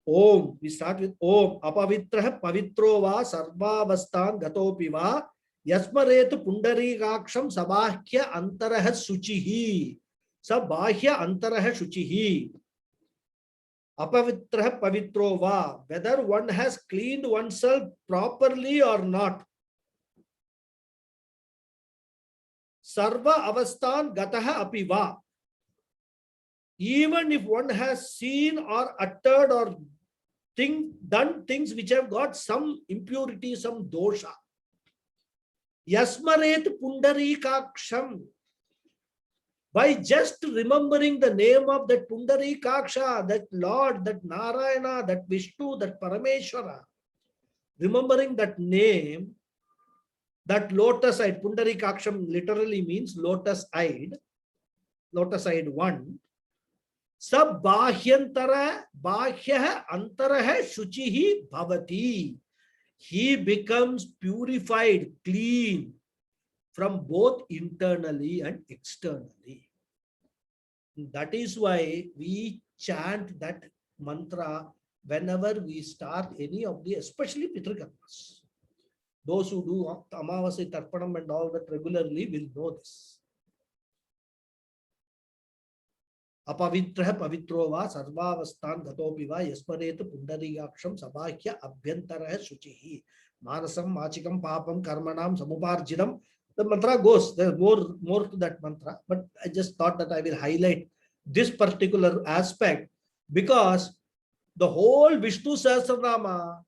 Om. We start with Om. Apavitraha pavitro va sarvavastan gatopi va yasmaretu pundari raksham sabahya antaraha suchihi. Sabahya antaraha suchihi. Apavitraha pavitro va. Whether one has cleaned oneself properly or not. Sarva avastan gataha apiva. Even if one has seen or uttered or done things which have got some impurity, some dosha. Yasmaret pundarikaksham. By just remembering the name of that Pundarikaksha, that Lord, that Narayana, that Vishnu, that Parameshwara, remembering that name, that lotus-eyed, Pundarikaksham literally means lotus-eyed one. Sab bahyantara, bahya antara shuchihi bhavati. He becomes purified, clean from both internally and externally. That is why we chant that mantra whenever we start any of the, especially Pitrakarmas. Those who do Amavasya Tarpanam and all that regularly will know this. Apavitra pavitro va sarvavastan gatopi va yasmaret pundariyaksham sabahya abhyantara shuchihi manasam machikam papam karmanam samuparjidam. The mantra goes, there's more to that mantra, but I just thought that I will highlight this particular aspect because the whole Vishnu Sahasranama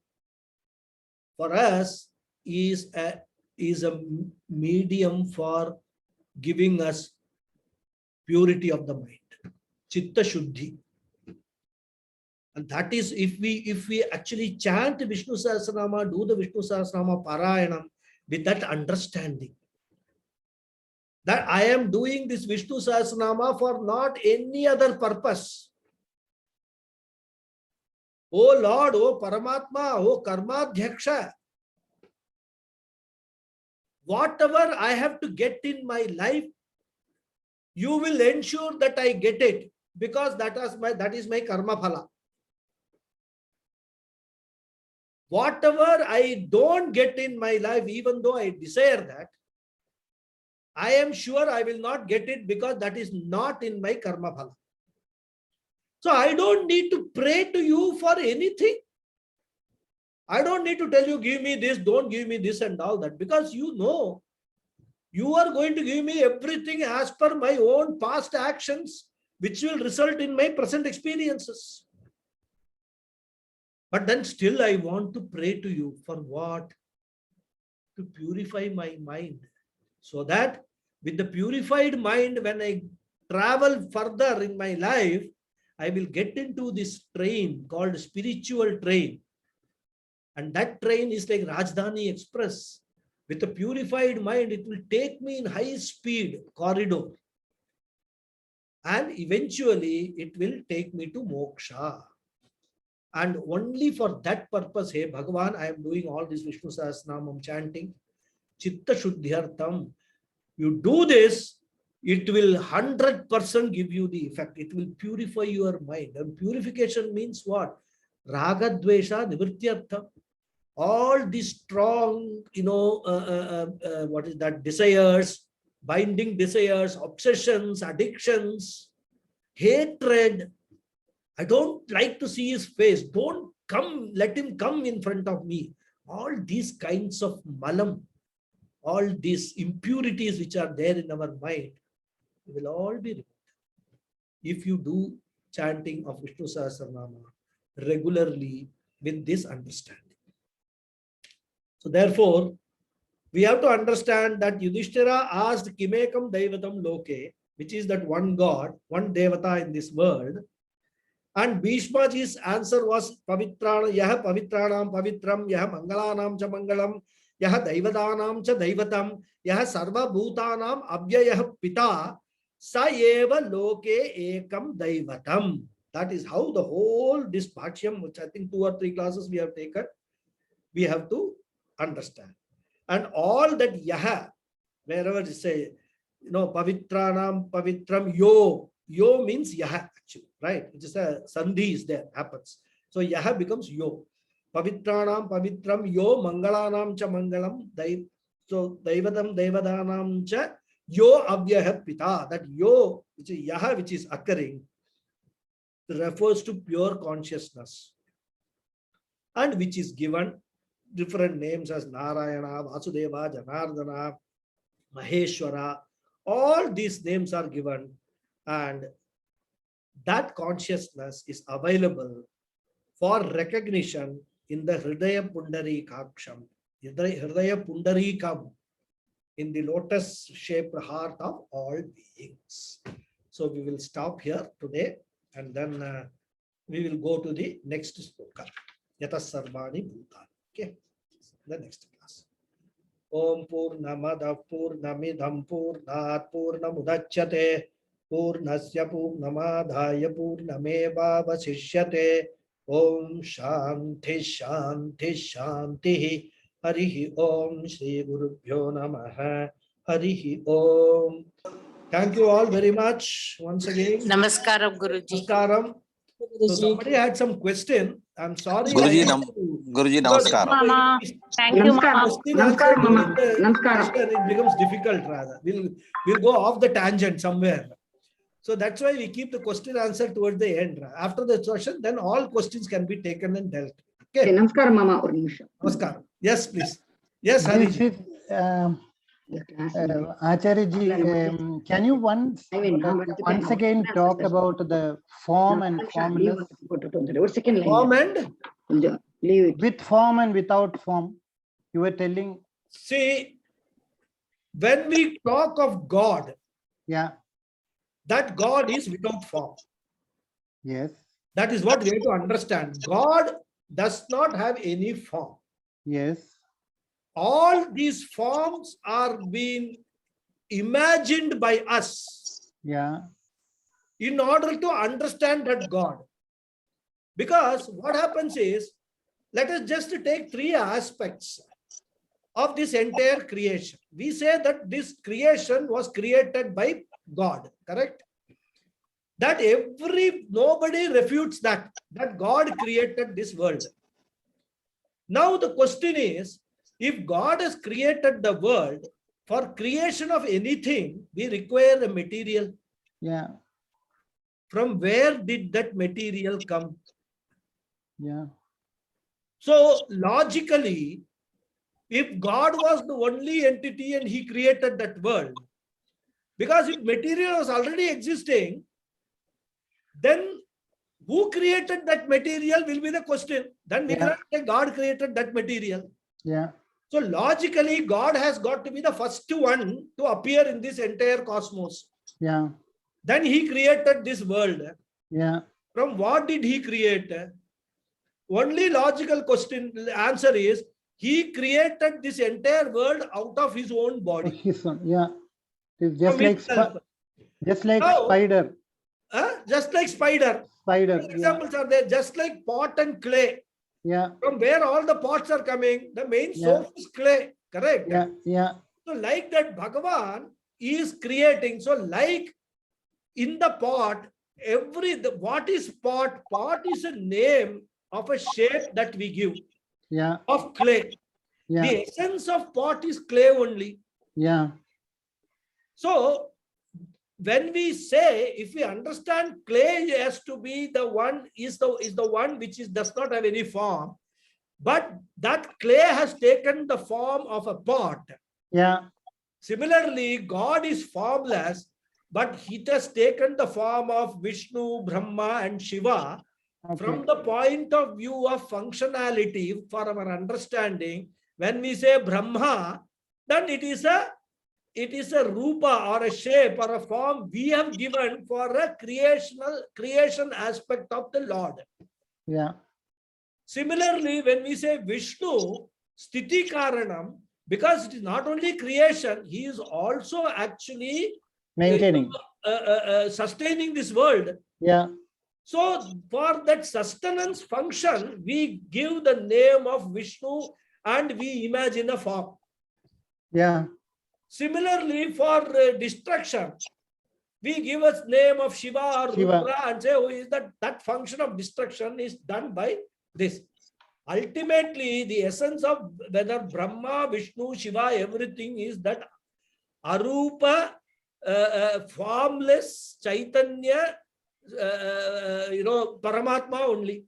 for us is a medium for giving us purity of the mind. Chitta Shuddhi. And that is if we actually chant Vishnu Sahasranama, do the Vishnu Sahasranama Parayanam with that understanding that I am doing this Vishnu Sahasranama for not any other purpose. Oh Lord, oh Paramatma, oh Karmadhyaksha, whatever I have to get in my life, you will ensure that I get it, because that is my karma phala. Whatever I don't get in my life, even though I desire that, I am sure I will not get it because that is not in my karma phala. So I don't need to pray to you for anything. I don't need to tell you, give me this, don't give me this and all that, because you know, you are going to give me everything as per my own past actions, which will result in my present experiences. But then still I want to pray to you for what? To purify my mind. So that with the purified mind, when I travel further in my life, I will get into this train called spiritual train. And that train is like Rajdhani Express. With a purified mind, it will take me in high speed corridor. And eventually, it will take me to moksha. And only for that purpose, hey Bhagavan, I am doing all this Vishnu Sahasranamam chanting. Chitta Shuddhyartham. You do this, it will 100% give you the effect. It will purify your mind. And purification means what? Raga Dvesha Nivrityartham. All these strong, what is that? Desires, binding desires, obsessions, addictions, hatred. I don't like to see his face. Don't come, let him come in front of me. All these kinds of malam, all these impurities which are there in our mind, will all be removed if you do chanting of Vishnu Sahasranama regularly with this understanding. So therefore, we have to understand that Yudhishthira asked Kimekam Daivatam Loke, which is that one God, one Devata in this world. And Bhishmaji's answer was Pavitrana, Yaha Pavitranam Pavitram, Yaha Mangalanam cha Mangalam, Yaha Daivadanam cha Daivatam, Yaha Sarva Bhutanam Abhyayah Pita, Sa Eva Loke Ekam Daivatam. That is how the whole this Bhashyam, which I think 2 or 3 classes we have taken, we have to understand. And all that Yaha, wherever you say, Pavitranam Pavitram Yo, Yo means Yaha actually, right? Which is a Sandhi is there, happens. So Yaha becomes Yo. Pavitranam Pavitram Yo Mangalanam cha Mangalam. So Daivatam Daivadanam cha Yo Abhyah Pita. That Yo, which is Yaha, which is occurring, refers to pure consciousness. And which is given different names as Narayana, Vasudeva, Janardana, Maheshwara. All these names are given, and that consciousness is available for recognition in the Hridaya Pundarikaksham, Hridaya Pundarikam, in the lotus-shaped heart of all beings. So we will stop here today, and then we will go to the next sloka. Yata Sarvani Bhutani. Okay. the next class. Om Purnamada Purnamidham Purnat Purnamudachyate Purnasya Purnamadhaya Purnameva Vasishyate. Om Shanti Shanti Shanti. Harihi Om Shri Gurubhyo Namaha. Harihi Om. Thank you all very much once again. Namaskaram, Guruji. Namaskaram. So somebody had some question. I'm sorry. Guruji, Guruji, namaskar. Mama. Thank you, Mama. Namaskar, Mama. Namaskar. It becomes difficult rather. We'll go off the tangent somewhere. So that's why we keep the question answer towards the end. After the session, then all questions can be taken and dealt. Okay. Namaskar, Mama. Namaskar. Yes, please. Yes, Hari. This is, Acharya ji, can you once again talk about the form and formless? Form and? With form and without form. You were telling. See, when we talk of God, Yeah. that God is without form. Yes. That is what we have to understand. God does not have any form. Yes. All these forms are being imagined by us Yeah. in order to understand that God. Because what happens is, let us just take three aspects of this entire creation. We say that this creation was created by God, correct? That nobody refutes that God created this world. Now the question is, if God has created the world, for creation of anything, we require a material. Yeah. From where did that material come? Yeah. So logically, if God was the only entity and he created that world, because if material was already existing, then who created that material will be the question. Then we cannot say God created that material. Yeah. So logically, God has got to be the first one to appear in this entire cosmos. Yeah. Then he created this world. Yeah. From what did he create? Only logical question answer is, he created this entire world out of his own body. His son. Yeah. It's just From like himself. now, spider. Just like spider. Spider. Examples are there. Just like pot and clay. Yeah. From where all the pots are coming, the main source is clay. Correct? Yeah. Yeah. So like that, Bhagavan is creating. So like in the pot, what is pot? Pot is a name of a shape that we give. Yeah. Of clay. Yeah. The essence of pot is clay only. Yeah. So when we say, if we understand clay has to be the one, is the one which does not have any form, but that clay has taken the form of a pot. Yeah. Similarly, God is formless, but he has taken the form of Vishnu, Brahma, and Shiva. Okay. From the point of view of functionality, for our understanding, when we say Brahma, then it is a rupa or a shape or a form we have given for a creation aspect of the Lord. Yeah. Similarly, when we say Vishnu, Sthiti Karanam, because it is not only creation, he is also actually Maintaining. Sustaining this world. Yeah. So for that sustenance function, we give the name of Vishnu and we imagine a form. Yeah. Similarly, for destruction, we give a name of Shiva or Shiva. Rudra and say, oh, is that function of destruction is done by this. Ultimately, the essence of whether Brahma, Vishnu, Shiva, everything is that Arupa, formless, Chaitanya, Paramatma only.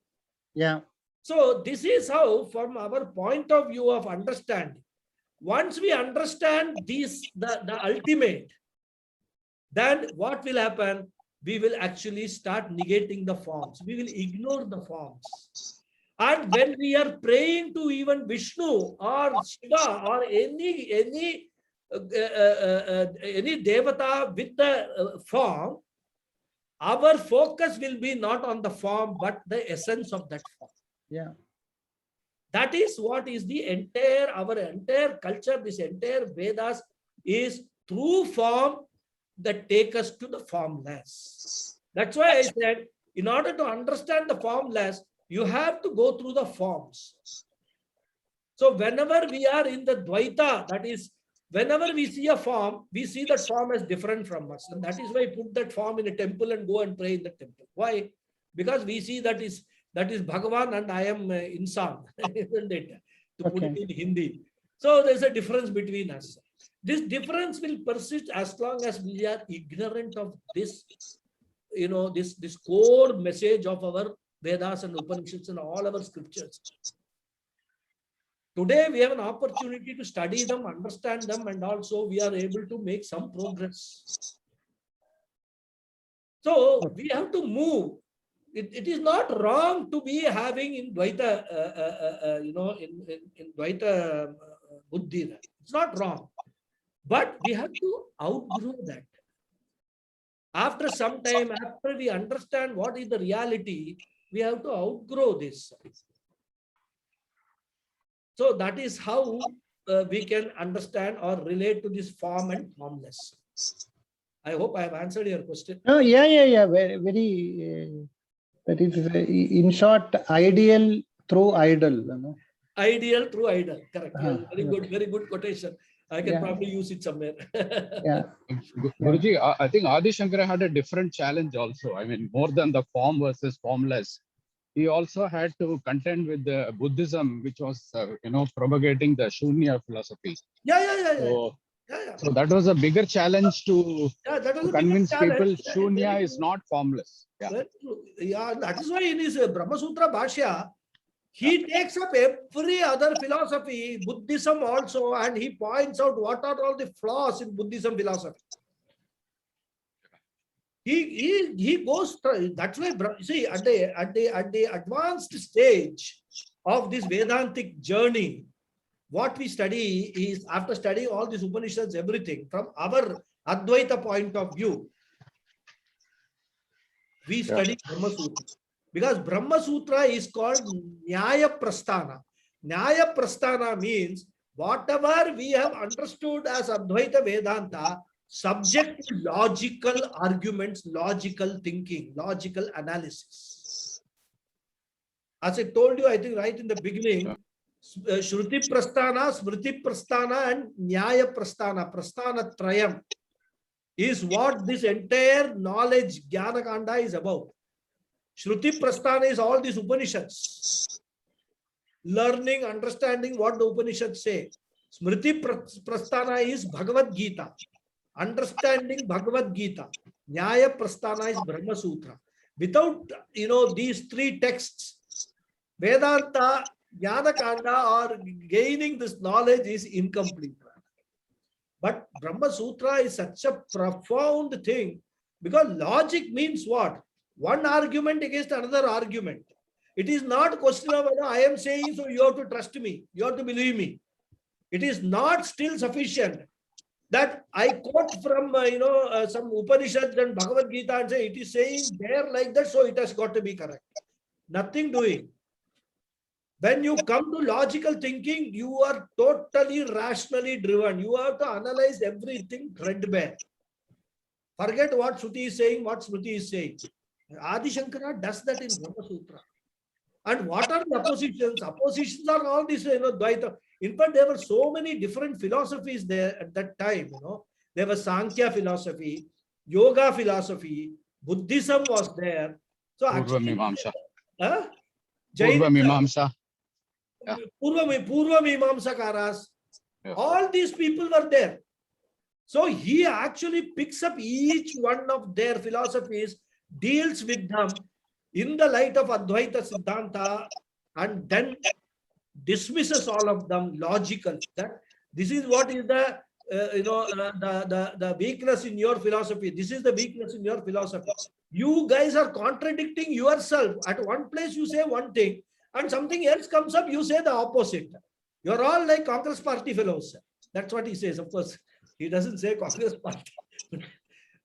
Yeah. So this is how, from our point of view of understanding, once we understand this, the ultimate, then what will happen? We will actually start negating the forms. We will ignore the forms. And when we are praying to even Vishnu or Shiva or any devata with the form, our focus will be not on the form, but the essence of that form. Yeah. That is what is the entire, our entire culture, this entire Vedas is through form that take us to the formless. That's why I said, in order to understand the formless, you have to go through the forms. So whenever we are in the Dvaita, that is, whenever we see a form, we see that form as different from us. And that is why put that form in a temple and go and pray in the temple. Why? Because we see that is Bhagavan and I am insan, isn't it? To put it in Hindi. So there's a difference between us. This difference will persist as long as we are ignorant of this, this core message of our Vedas and Upanishads and all our scriptures. Today we have an opportunity to study them, understand them, and also we are able to make some progress. So we have to move. It is not wrong to be having in Dvaita, in Dvaita Buddhi. It's not wrong. But we have to outgrow that. After some time, after we understand what is the reality, we have to outgrow this. So that is how we can understand or relate to this form and formless. I hope I have answered your question. Oh, yeah. Very that is, in short, ideal through idol. Ideal through idol. Correct. Very good quotation. I can probably use it somewhere. Guruji, I think Adi Shankara had a different challenge also. I mean, more than the form versus formless. He also had to contend with the Buddhism, which was, propagating the Shunya philosophy. So that was a bigger challenge to convince people Shunya is not formless. That is why in his Brahma Sutra Bhashya, he takes up every other philosophy, Buddhism also, and he points out what are all the flaws in Buddhism philosophy. He goes through. That's why, see, at the advanced stage of this Vedantic journey, what we study is, after studying all these Upanishads, everything from our Advaita point of view, we study Brahma Sutra. Because Brahma Sutra is called Nyaya Prasthana. Nyaya Prasthana means whatever we have understood as Advaita Vedanta, subject to logical arguments, logical thinking, logical analysis. As I told you, I think right in the beginning, Shruti Prasthana, Smriti Prasthana, and Nyaya Prasthana, Prasthana Trayam, is what this entire knowledge, Jnana Kanda, is about. Shruti Prasthana is all these Upanishads. Learning, understanding what the Upanishads say. Smriti Prasthana is Bhagavad Gita. Understanding Bhagavad Gita. Nyaya Prasthana is Brahma Sutra. Without, these three texts, Vedanta, Jnana Kanda, or gaining this knowledge is incomplete. But Brahma Sutra is such a profound thing, because logic means what? One argument against another argument. It is not a question of I am saying, so you have to trust me, you have to believe me. It is not still sufficient that I quote from some Upanishads and Bhagavad Gita and say it is saying there like that, so it has got to be correct. Nothing doing. When you come to logical thinking, you are totally rationally driven. You have to analyze everything threadbare. Forget what Shruti is saying, what Smriti is saying. Adi Shankara does that in Brahma Sutra. And what are the oppositions? Oppositions are all these, Dvaita. In fact, there were so many different philosophies there at that time. There was Sankhya philosophy, Yoga philosophy, Buddhism was there. So Purva Mimamsa. Purva Mimamsa. Purva Mimamsakaras. All these people were there. So he actually picks up each one of their philosophies, deals with them in the light of Advaita Siddhanta, and then dismisses all of them logically. That this is what is the the weakness in your philosophy. This is the weakness in your philosophy. You guys are contradicting yourself. At one place you say one thing, and something else comes up, you say the opposite. You're all like Congress party fellows. That's what he says. Of course, he doesn't say Congress party.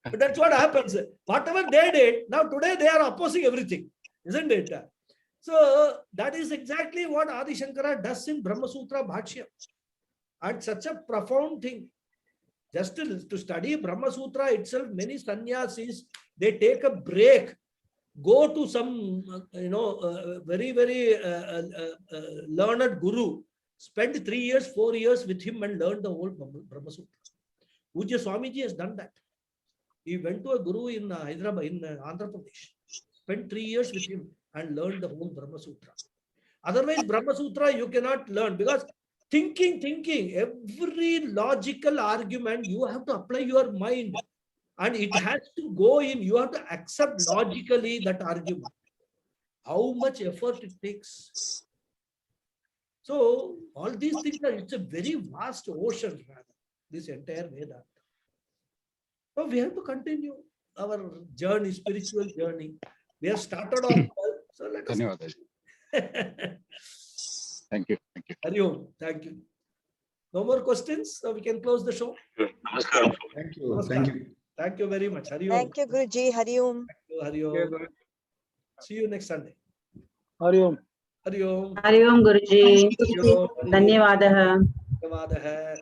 But that's what happens. Whatever they did, now today they are opposing everything, isn't it? So that is exactly what Adi Shankara does in Brahma Sutra Bhashya. And such a profound thing. Just to study Brahma Sutra itself, many sannyasis, they take a break, go to some, very, very learned guru, spend 3 years, 4 years with him and learn the whole Brahma Sutra. Pujya Swamiji has done that. He went to a guru in Hyderabad, in Andhra Pradesh, spent 3 years with him and learned the whole Brahma Sutra. Otherwise, Brahma Sutra you cannot learn, because thinking, every logical argument, you have to apply your mind and it has to go in. You have to accept logically that argument. How much effort it takes. So all these things are, it's a very vast ocean, rather, this entire Vedanta. So we have to continue our journey, spiritual journey. We have started off well, so let us. Thank you. Thank you. Hari Om. Thank you. No more questions, so we can close the show. Thank you. Thank you. Thank you very much. Hari Om. Thank you, Guruji. Hari Om. Hari Om. See you next Sunday. Hari Om. Hari Om. Hari Om Guruji. Dhanyawadaha. Dhanyawadaha.